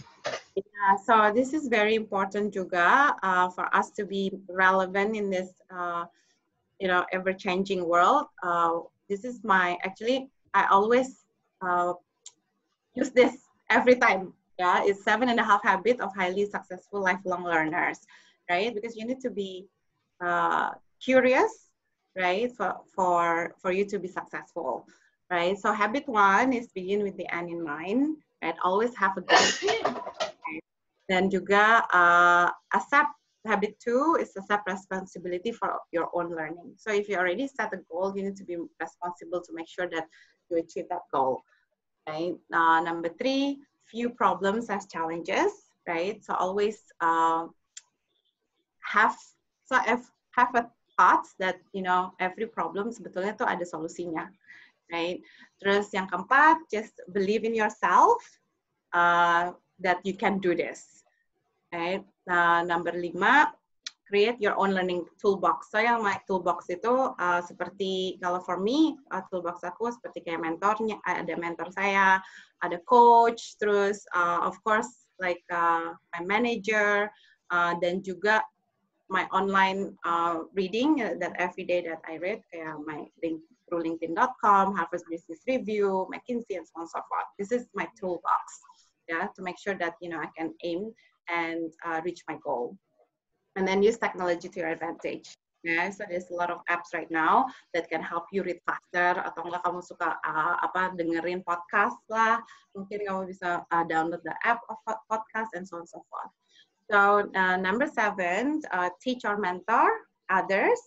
Yeah, so this is very important juga for us to be relevant in this, ever-changing world. This is I always use this every time. Yeah, it's 7.5 habits of highly successful lifelong learners, right? Because you need to be curious, right? For you to be successful, right? So habit 1 is begin with the end in mind, right? Always have a goal. Right? Dan juga accept. Habit 2 is accept responsibility for your own learning. So if you already set a goal, you need to be responsible to make sure that you achieve that goal. Right. Number 3, view problems as challenges. Right. So always have a thought that every problem sebetulnya tuh ada solusinya. Right. Terus yang keempat, just believe in yourself that you can do this. Right. Number 5, create your own learning toolbox. So yang my toolbox itu seperti kalau for me toolbox aku seperti kayak mentornya, ada mentor saya, ada coach, terus of course like my manager, dan juga my online reading that every day that I read, kayak my through LinkedIn.com, Harvard Business Review, McKinsey, and so on and so forth. This is my toolbox, yeah, to make sure that I can aim and reach my goal. And then use technology to your advantage. Yeah, so there's a lot of apps right now that can help you read faster. Atau enggak kamu suka dengerin podcast lah, mungkin kamu bisa download the app of podcast and so on and so forth. So number 7, teach or mentor others.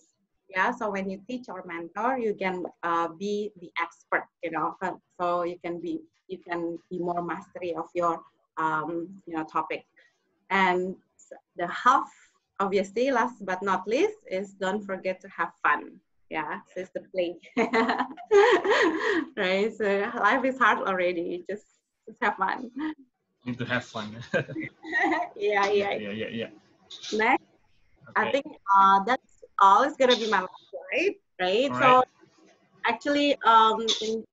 Yeah, so when you teach or mentor, you can be the expert. So you can be more mastery of your topic. And the half, obviously, last but not least, is don't forget to have fun. Yeah, so it's the play. Right, so life is hard already. Just have fun. Need to have fun. Yeah. Next, I Okay. think that's all. It's gonna be my last slide, right? All So right. actually, in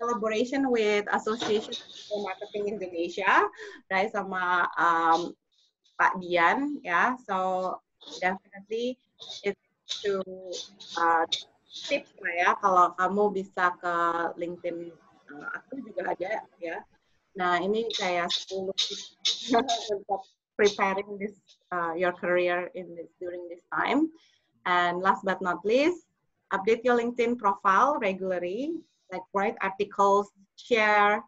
collaboration with Association for Marketing Indonesia, right, sama Pak Dian, ya. So definitely it's to tips lah ya, kalau kamu bisa ke LinkedIn aku juga ada ya. Nah ini kayak 10 tips untuk preparing this your career in this during this time. And last but not least, update your LinkedIn profile regularly, like write articles, share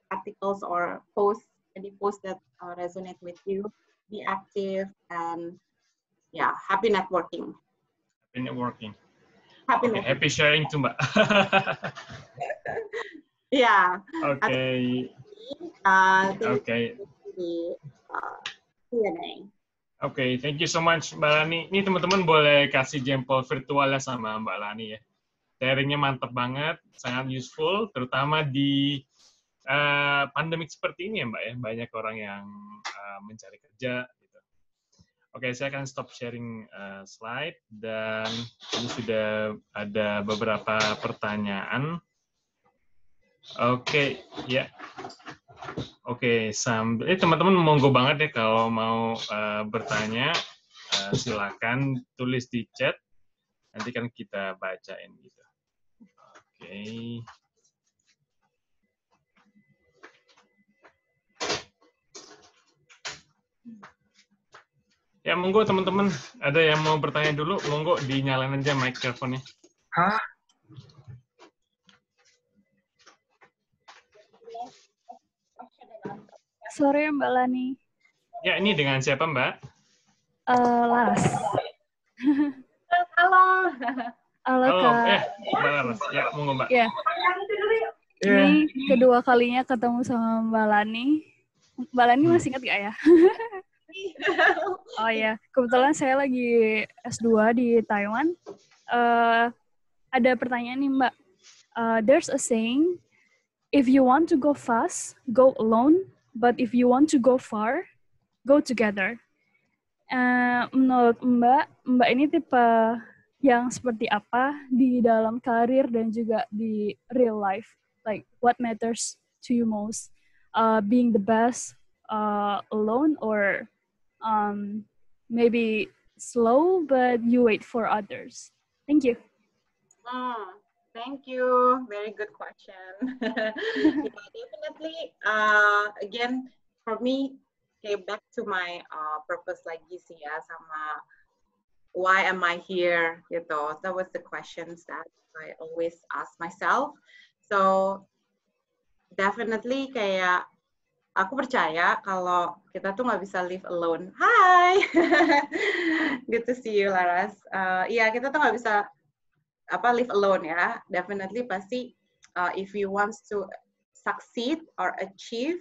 articles or posts, any posts that resonate with you. Be active and yeah, happy networking. Happy networking. Happy Okay, networking. happy sharing too, Mbak. Yeah. Okay. Okay. Di Q&A. Oke, thank you so much Mbak Lani. Ini teman-teman boleh kasih jempol virtualnya sama Mbak Lani ya. Sharingnya mantap banget, sangat useful, terutama di pandemik seperti ini ya Mbak ya. Banyak orang yang mencari kerja. Gitu. Oke, saya akan stop sharing slide dan ini sudah ada beberapa pertanyaan. Oke, ya. Oke, sambil teman-teman monggo banget ya kalau mau bertanya, silakan tulis di chat, nanti kan kita bacain gitu. Oke. Ya monggo teman-teman, ada yang mau bertanya dulu, monggo dinyalain aja mikrofonnya. Sore Mbak Lani. Ya, ini dengan siapa Mbak? Laras. Halo. Halo Kak. Mbak Laras. Ya, monggo Mbak. Ya. Ini kedua kalinya ketemu sama Mbak Lani. Mbak Lani masih ingat gak ya? Oh ya, kebetulan saya lagi S2 di Taiwan. Ada pertanyaan nih Mbak. There's a saying, if you want to go fast, go alone. But if you want to go far, go together. Menurut Mbak ini tipe yang seperti apa di dalam karir dan juga di real life? Like, what matters to you most? Being the best alone, or maybe slow but you wait for others? Thank you. Thank you. Very good question. Yeah, definitely. Again, for me, okay, back to my purpose lagi sih ya, sama why am I here gitu. That was the questions that I always ask myself. So definitely kayak aku percaya kalau kita tuh nggak bisa live alone. Hi, good to see you, Laras. Iya, kita tuh nggak bisa live alone ya. Definitely pasti if you want to succeed or achieve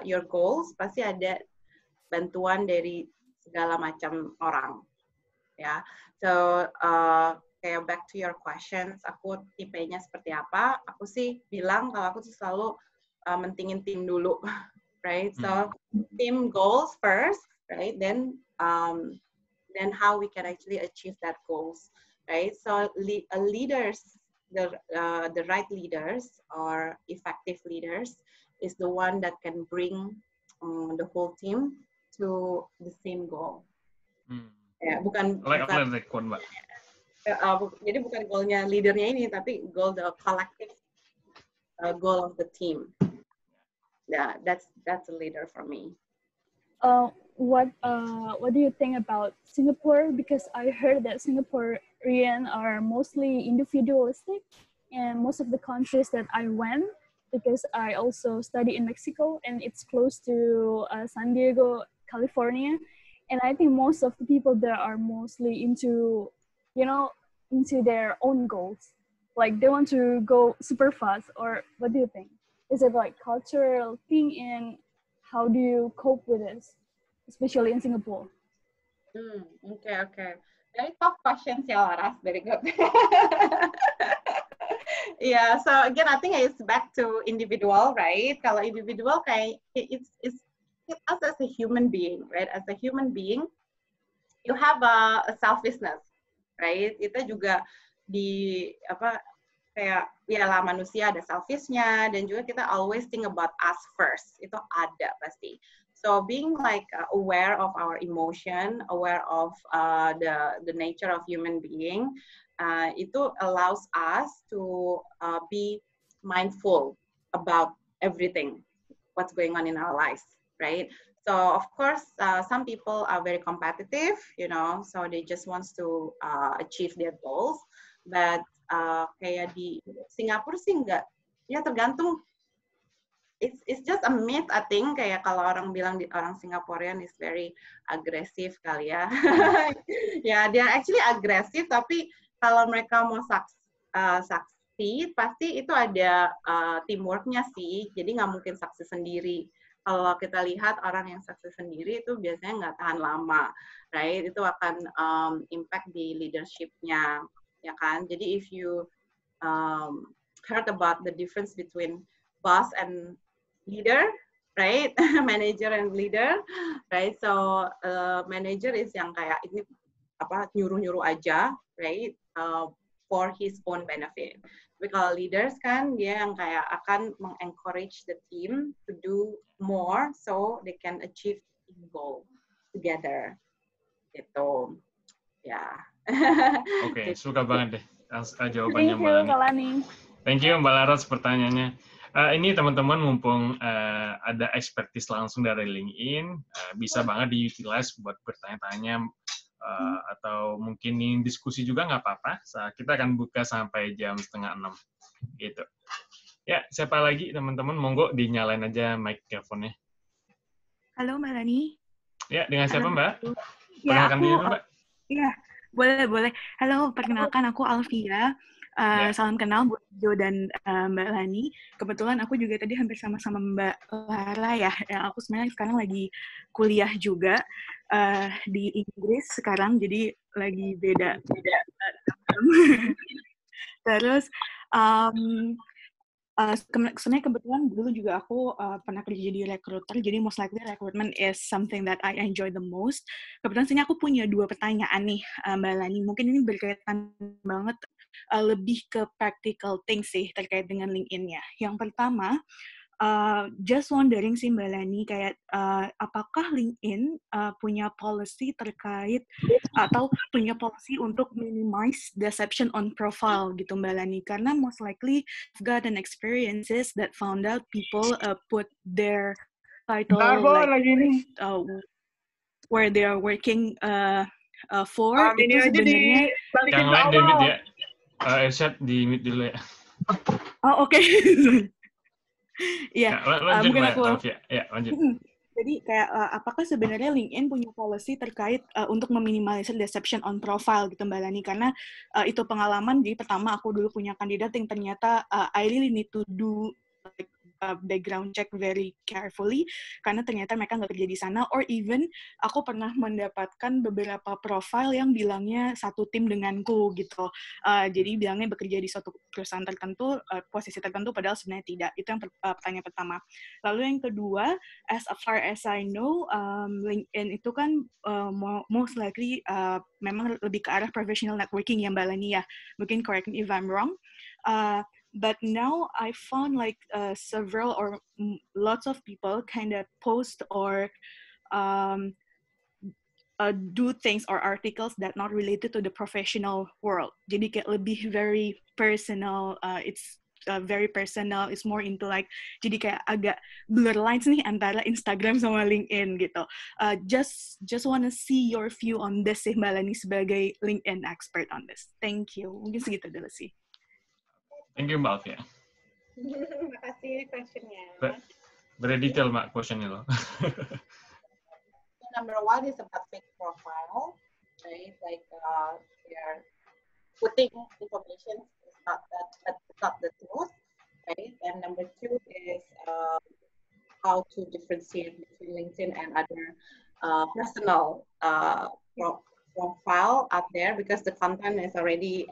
your goals, pasti ada bantuan dari segala macam orang ya. So kayak back to your questions, aku tipenya seperti apa? Aku sih bilang kalau aku tuh selalu mentingin tim dulu, right? So team goals first, right? Then how we can actually achieve that goals. Right, so leaders, the right leaders or effective leaders is the one that can bring the whole team to the same goal. Ya, jadi bukan goalnya leadernya ini, tapi goal the collective goal of the team. Yeah, that's a leader for me. What do you think about Singapore? Because I heard that Singaporean are mostly individualistic, and most of the countries that I went, because I also study in Mexico and it's close to San Diego, California, and I think most of the people there are mostly into their own goals, like they want to go super fast. Or what do you think? Is it like cultural thing, and how do you cope with this? Especially in Singapore. Okay. Very tough questions, ya, Laras. Very good. Yeah, so again, I think it's back to individual, right? Kalau individual kayak it's at us as a human being, right? As a human being, you have a selfishness, right? Kita juga kayak ya lah manusia ada selfishnya, dan juga kita always think about us first. Itu ada pasti. So being like aware of our emotion, aware of the nature of human being, itu allows us to be mindful about everything, what's going on in our lives, right? So of course, some people are very competitive, so they just wants to achieve their goals. But kayak di Singapura sih enggak, ya tergantung. It's just a myth, I think. Kayak kalau orang bilang orang Singaporean is very agresif kali ya. Ya, dia actually agresif, tapi kalau mereka mau succeed, pasti itu ada teamwork-nya sih. Jadi nggak mungkin sukses sendiri. Kalau kita lihat orang yang sukses sendiri itu biasanya nggak tahan lama, right? Itu akan impact di leadership-nya, ya kan? Jadi if you heard about the difference between boss and leader, right? Manager and leader, right? So manager is yang kayak ini nyuruh-nyuruh aja, right? For his own benefit. Tapi kalau leaders kan dia yang kayak akan mengencourage the team to do more so they can achieve the goal together. Gitu. Ya. Oke, suka banget deh jawabannya Mbak Lani. Thank you Mbak Laras pertanyaannya. Ini teman-teman mumpung ada expertise langsung dari LinkedIn, bisa banget di-utilize buat bertanya-tanya atau mungkin ingin diskusi juga nggak apa-apa. Kita akan buka sampai jam 5:30 gitu. Ya, siapa lagi teman-teman? Monggo dinyalain aja microphone-nya. Halo Mbak Lani. Ya, dengan siapa Mbak? Ya, Perkenalkan diri Mbak. Iya, boleh. Halo, perkenalkan aku Alfia. Salam kenal buat Jo dan Mbak Lani. Kebetulan aku juga tadi hampir sama-sama Mbak Lara ya. Aku sebenarnya sekarang lagi kuliah juga di Inggris sekarang, jadi lagi beda. Terus sebenarnya kebetulan dulu juga aku pernah kerja di recruiter, jadi most likely recruitment is something that I enjoy the most. Kebetulan sini aku punya 2 pertanyaan nih Mbak Lani. Mungkin ini berkaitan banget lebih ke practical things sih terkait dengan LinkedIn-nya. Yang pertama, just wondering sih Mbak Lani, kayak apakah LinkedIn punya policy terkait atau punya policy untuk minimize deception on profile gitu Mbak Lani, karena most likely I've gotten experiences that found out people put their title where they are working for itu sebenarnya yang lain di-mute ya. Irsyad di-mute dulu ya. Oh oke. Iya, mungkin aku lanjut. Jadi kayak apakah sebenarnya LinkedIn punya policy terkait untuk meminimalisir deception on profile gitu Mbak Lani, karena itu pengalaman. Jadi pertama aku dulu punya kandidat yang ternyata I really need to do like background check very carefully karena ternyata mereka nggak kerja di sana, or even aku pernah mendapatkan beberapa profile yang bilangnya satu tim denganku gitu, jadi bilangnya bekerja di suatu perusahaan tertentu, posisi tertentu, padahal sebenarnya tidak. Itu yang pertanyaan pertama. Lalu yang kedua, as far as I know, LinkedIn itu kan most likely memang lebih ke arah professional networking ya Mbak Lani ya, mungkin correct me if I'm wrong. But now I found like several or lots of people kind of post or do things or articles that not related to the professional world. Jadi kayak lebih very personal. It's very personal. It's more into like, jadi kayak agak blur lines nih antara Instagram sama LinkedIn gitu. Just wanna see your view on this sih Mbak Lani sebagai LinkedIn expert on this. Thank you. Mungkin segitu dulu sih. Thank you Mbak Alfia. Terima kasih question-nya. Very detail Mbak question-nya loh. Number one is about fake profile, right? Like they are putting information it's not the truth, right? And number two is how to differentiate between LinkedIn and other personal profile out there, because the content is already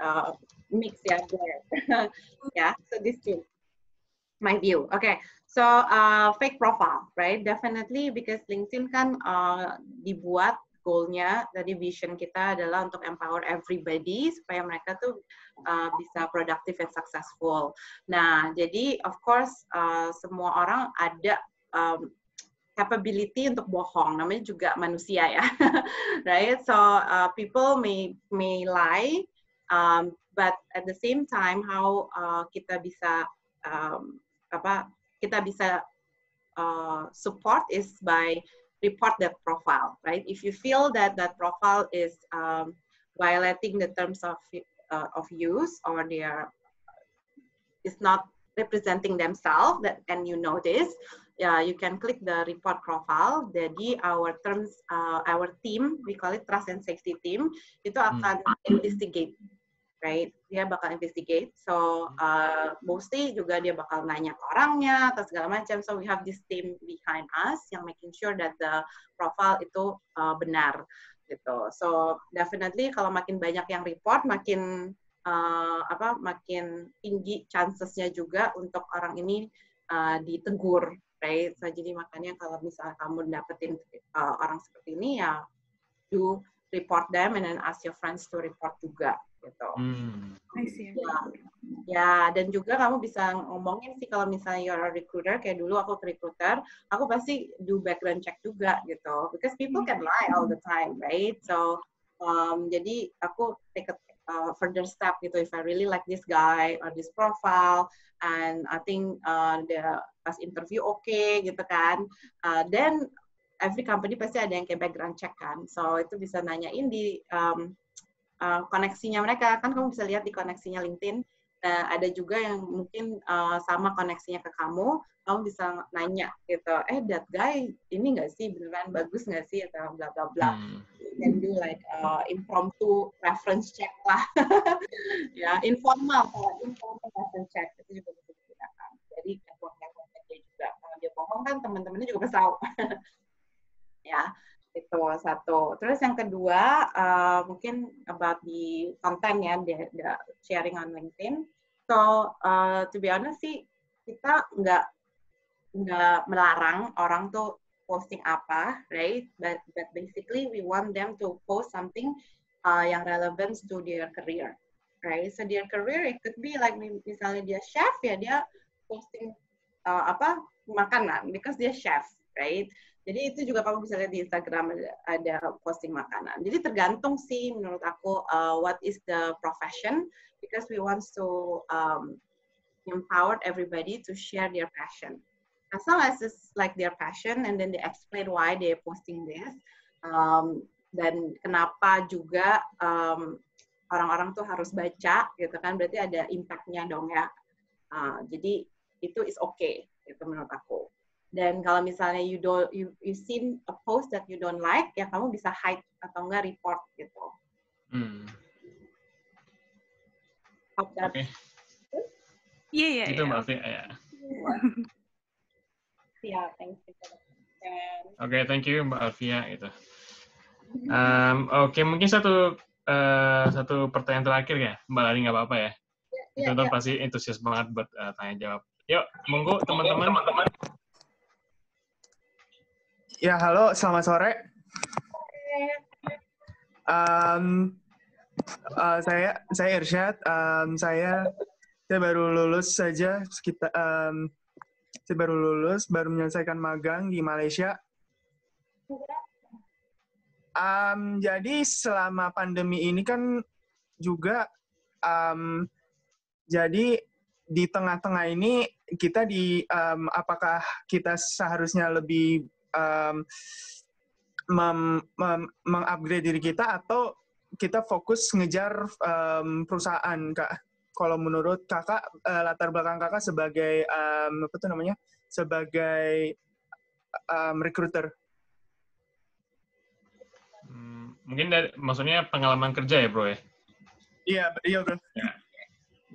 mixed there. Yeah, so these two. My view. Okay. So fake profile, right? Definitely because LinkedIn kan dibuat goalnya dari vision kita adalah untuk empower everybody supaya mereka tuh bisa productive and successful. Nah, jadi of course semua orang ada capability untuk bohong. Namanya juga manusia ya, right? So people may lie, but at the same time how kita bisa kita bisa support is by report that profile, right? If you feel that that profile is violating the terms of use or they are is not representing themselves, that and you notice, you can click the report profile. Jadi our terms, our team, we call it trust and safety team, itu akan investigate. Right, dia bakal investigate. So mostly juga dia bakal nanya ke orangnya atau segala macam. So we have this team behind us yang making sure that the profile itu benar gitu. So definitely kalau makin banyak yang report, makin makin tinggi chancesnya juga untuk orang ini ditegur, right? So jadi makanya kalau misalnya kamu dapetin orang seperti ini ya, you report them and then ask your friends to report juga. Gitu. Ya, dan juga kamu bisa ngomongin sih kalau misalnya you're a recruiter, kayak dulu aku ke recruiter, aku pasti do background check juga gitu, because people can lie all the time, right? So jadi aku take a further step gitu, if I really like this guy or this profile, and I think the pas interview okay gitu kan, then every company pasti ada yang kayak background check kan, so itu bisa nanyain di koneksinya mereka, kan kamu bisa lihat di koneksinya LinkedIn, ada juga yang mungkin sama koneksinya ke kamu bisa nanya gitu, that guy ini nggak sih, beneran bagus nggak sih, atau bla bla bla. Can do like impromptu reference check lah. Ya, informal reference check, itu juga bisa digunakan. Jadi network-networknya dia juga, kalau dia bohong kan teman-temannya juga pasti tahu. Ya. Itu satu. Terus yang kedua, mungkin about the content ya, the sharing on LinkedIn. So, to be honest sih, kita nggak melarang orang tuh posting apa, right? But basically we want them to post something yang relevant to their career, right? So their career it could be like misalnya dia chef ya, dia posting makanan because dia chef, right? Jadi itu juga kamu bisa lihat di Instagram ada posting makanan. Jadi tergantung sih menurut aku what is the profession, because we want to empower everybody to share their passion. As long as it's like their passion and then they explain why they're posting this, dan kenapa juga orang-orang tuh harus baca gitu kan, berarti ada impact-nya dong ya. Jadi itu is okay itu menurut aku. Dan kalau misalnya you seen a post that you don't like, ya kamu bisa hide atau enggak report gitu. Oke. Iya. Itu Mbak Fia ya. Yeah, thank you. Oke, thank you Mbak Alfia itu. Oke, mungkin satu pertanyaan terakhir ya, Mbak Lani, nggak apa-apa ya? Itu pasti antusias banget buat tanya jawab. Yuk, monggo teman-teman. Ya, halo, selamat sore. Saya Irsyad. Saya baru lulus saja sekitar. Saya baru menyelesaikan magang di Malaysia. Jadi selama pandemi ini kan juga, jadi di tengah-tengah ini kita apakah kita seharusnya lebih mengupgrade diri kita atau kita fokus ngejar perusahaan, Kak? Kalau menurut Kakak, latar belakang Kakak sebagai sebagai recruiter. Mungkin maksudnya pengalaman kerja ya, Bro ya? Iya, Bro. Ya.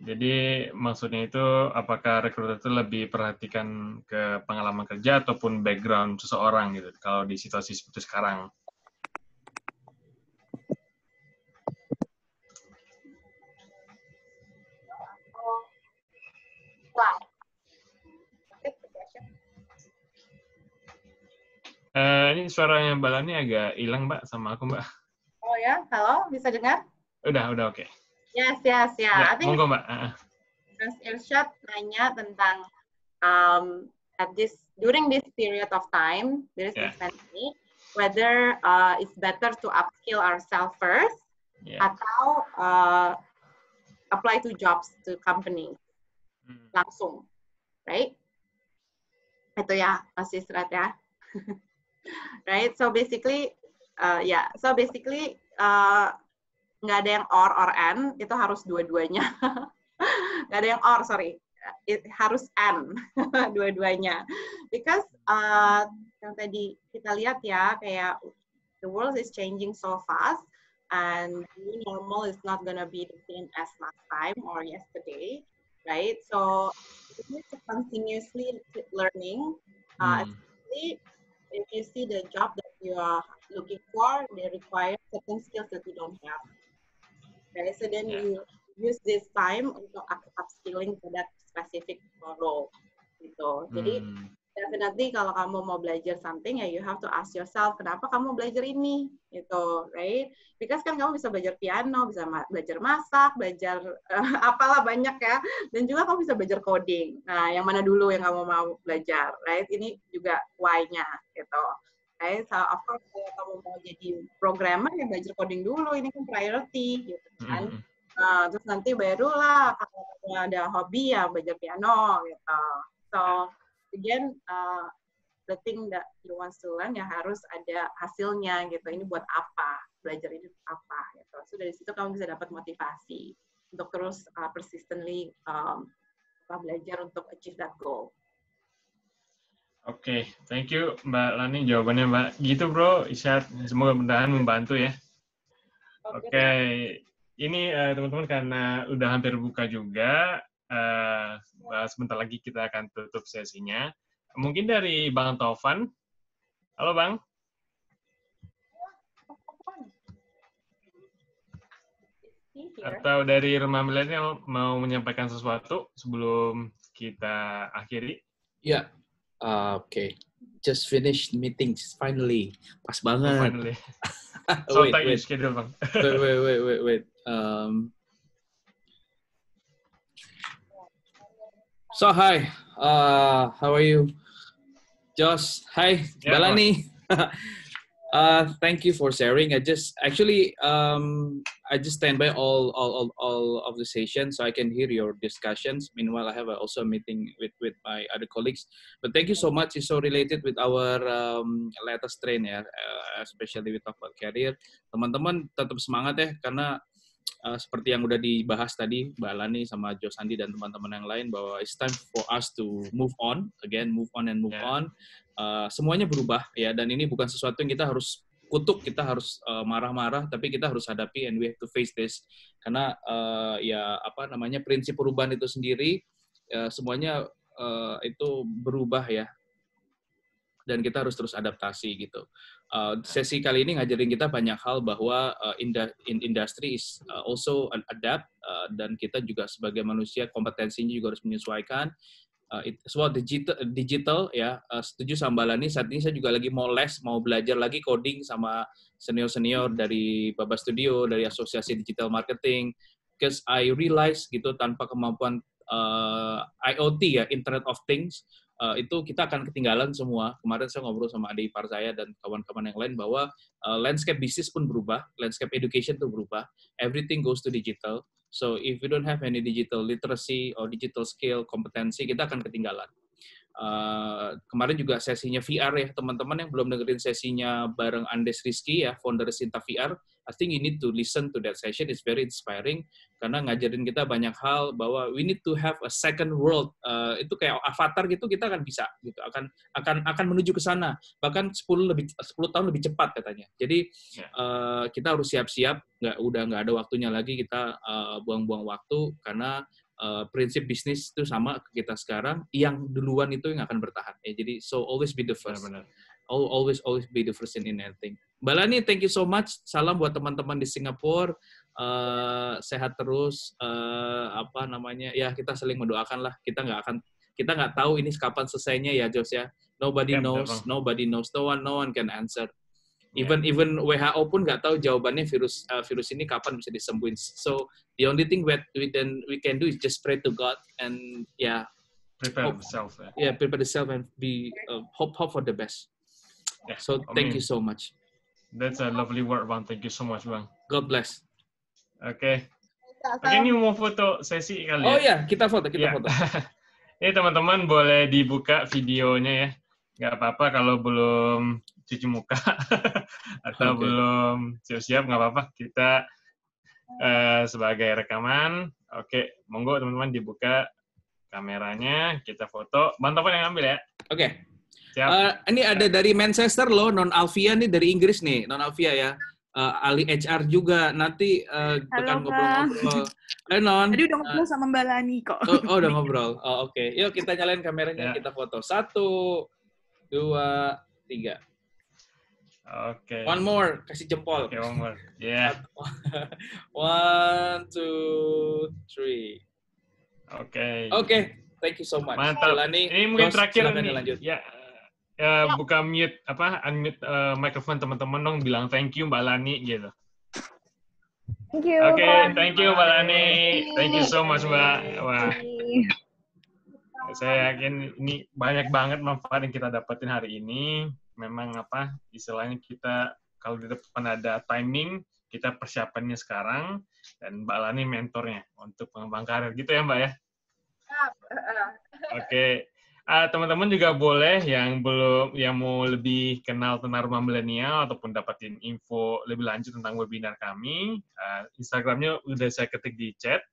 Jadi maksudnya itu apakah recruiter itu lebih perhatikan ke pengalaman kerja ataupun background seseorang gitu kalau di situasi seperti sekarang? Lani, suaranya Mbak Lani agak hilang, Mbak, sama aku, Mbak. Oh ya, halo, bisa dengar? Udah oke. Yes. Ya, I think monggo, Mbak. Mas Irsyad nanya tentang during this period of time, there is this pandemic, whether it's better to upskill ourselves first atau apply to jobs to company langsung, right? Itu ya, Mas Irsyad ya. Right, so basically nggak ada yang or and, itu harus dua-duanya. Nggak ada yang or, sorry, harus and, dua-duanya. Because yang tadi kita lihat ya, kayak the world is changing so fast, and new normal is not gonna be the same as last time or yesterday, right? So it needs to continuously keep learning, especially if you see the job that you are looking for, they require certain skills that you don't have. Okay, so then you use this time untuk upskilling to that specific role. Gitu. Jadi definitely kalau kamu mau belajar something, ya you have to ask yourself, kenapa kamu belajar ini? Gitu, right? Because kan kamu bisa belajar piano, bisa belajar masak, belajar apalah banyak ya. Dan juga kamu bisa belajar coding. Nah, yang mana dulu yang kamu mau belajar, right? Ini juga why-nya, gitu. Right? So, of course, kalau kamu mau jadi programmer, ya belajar coding dulu. Ini kan priority, gitu kan. Terus nanti barulah kalau kamu ada hobi, ya belajar piano, gitu. So, again, the thing that you want to learn ya harus ada hasilnya gitu. Ini buat apa? Belajar ini apa? Gitu. So dari situ kamu bisa dapat motivasi untuk terus persistently belajar untuk achieve that goal. Oke, thank you Mbak Lani jawabannya Mbak. Gitu Bro, Irsyad, semoga mudah-mudahan membantu ya. Oke, ini teman-teman karena udah hampir buka juga, sebentar lagi kita akan tutup sesinya. Mungkin dari Bang Taufan. Halo Bang. Atau dari Rumah Milenial mau menyampaikan sesuatu sebelum kita akhiri? Ya, oke. Just finished meetings finally. Pas banget. Finally. So tight schedule Bang. Wait. So hi, how are you? Josh, hi, Yeah, Balani. Thank you for sharing. I just stand by all of the sessions, so I can hear your discussions. Meanwhile, I have also a meeting with my other colleagues. But thank you so much. It's so related with our latest trend ya, especially we talk about career. Teman-teman tetap semangat ya, karena seperti yang udah dibahas tadi Mbak Lani sama Jo Sandi dan teman-teman yang lain, bahwa it's time for us to move on. Semuanya berubah ya, dan ini bukan sesuatu yang kita harus kutuk, kita harus marah-marah, tapi kita harus hadapi, and we have to face this. Karena prinsip perubahan itu sendiri semuanya itu berubah ya, dan kita harus terus adaptasi gitu. Sesi kali ini ngajarin kita banyak hal, bahwa industri is also adapt, dan kita juga sebagai manusia kompetensinya juga harus menyesuaikan. Soal digital ya, setuju sama Mbak Lani. Saat ini saya juga lagi mau belajar lagi coding sama senior dari Baba Studio, dari Asosiasi Digital Marketing, because I realize gitu, tanpa kemampuan IoT ya, Internet of Things, itu kita akan ketinggalan semua. Kemarin saya ngobrol sama adik ipar saya dan kawan-kawan yang lain, bahwa landscape bisnis pun berubah, landscape education itu berubah, everything goes to digital. So if we don't have any digital literacy or digital skill, kompetensi, kita akan ketinggalan. Kemarin juga sesinya VR ya, teman-teman yang belum dengerin sesinya bareng Andes Rizky ya, founder Sinta VR, I think you need to listen to that session. It's very inspiring karena ngajarin kita banyak hal, bahwa we need to have a second world. Itu kayak avatar gitu, kita akan bisa gitu, akan menuju ke sana, bahkan 10 tahun lebih cepat katanya. Jadi kita harus siap-siap, udah nggak ada waktunya lagi kita buang-buang waktu, karena prinsip bisnis itu sama ke kita sekarang, yang duluan itu yang akan bertahan ya. Jadi so always be the first. Benar. Always be the first in anything. Mbak Lani, thank you so much. Salam buat teman-teman di Singapura. Sehat terus. Ya kita saling mendoakan lah. Kita nggak tahu ini kapan selesainya ya, Jos ya. Nobody Ya, betul, knows, Bang. nobody knows, no one can answer. Even WHO pun nggak tahu jawabannya virus ini kapan bisa disembuhin. So the only thing we can do is just pray to God and Prepare hope, yourself. prepare yourself and be hope for the best. Yeah, So thank you so much. That's a lovely word, Bang. Thank you so much, Bang. God bless. Oke, ini mau foto sesi kali ya? Oh ya, kita foto. Ini teman-teman boleh dibuka videonya ya. Nggak apa-apa kalau belum cuci muka atau belum siap-siap, nggak apa-apa. Kita sebagai rekaman. Oke, monggo teman-teman dibuka kameranya, kita foto. Bang Topan yang ambil ya. Oke. Siap. Ini ada dari Manchester loh, Non Alfia nih dari Inggris nih, Non Alfia ya. Ali HR juga nanti Halo, ngobrol-ngobrol. Non. Tadi udah ngobrol sama Mbak Lani kok. Oh, udah ngobrol. Oh, oke. Yuk kita nyalain kameranya, kita foto. 1, 2, 3. Oke. One more, kasih jempol. Oke, one more. Yeah. 1, 2, 3. Oke. Thank you so much. Mantap. Lani, ini mungkin terakhir nih. Lanjut. Buka mute unmute mikrofon teman-teman dong, bilang thank you Mbak Lani gitu. Thank you. Oke, thank you Mbak Lani. Thank you so much Mbak. Wah. Saya yakin ini banyak banget manfaat yang kita dapetin hari ini. Memang istilahnya kita kalau di depan ada timing, kita persiapannya sekarang, dan Mbak Lani mentornya untuk pengembang karir gitu ya Mbak ya. Oke. Teman-teman juga boleh yang mau lebih kenal tentang Rumah Milenial ataupun dapetin info lebih lanjut tentang webinar kami, Instagramnya udah saya ketik di chat.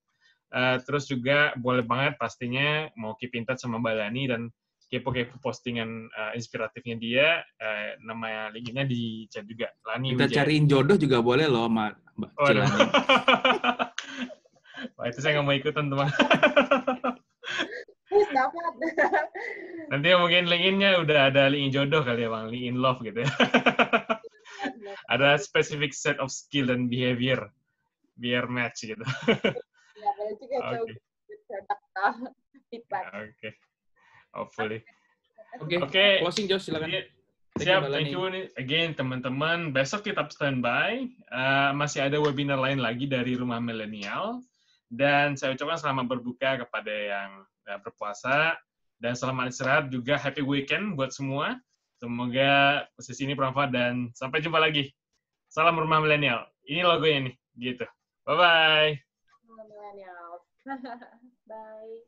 Terus juga boleh banget pastinya mau keep in touch sama Mbak Lani dan kepo-kepo postingan inspiratifnya dia, nama linknya di chat juga. Lani Kita Wijaya. cariin jodoh juga boleh loh sama Mbak Cilani. Wah, itu saya nggak mau ikutan teman. Nanti mungkin LinkedIn-nya udah ada link jodoh kali ya Bang, link in love gitu ya. Ada specific set of skill dan behavior biar match gitu. Ya, boleh juga Oke. Hopefully. Oke. Closing Josh, silakan. Siap, thank you again teman-teman. Besok tetap standby. Masih ada webinar lain lagi dari Rumah Milenial. Dan saya ucapkan selamat berbuka kepada yang berpuasa. Dan selamat istirahat juga. Happy weekend buat semua. Semoga sesi ini bermanfaat dan sampai jumpa lagi. Salam Rumah Milenial. Ini logonya nih, gitu. Bye-bye. Millennials. Bye.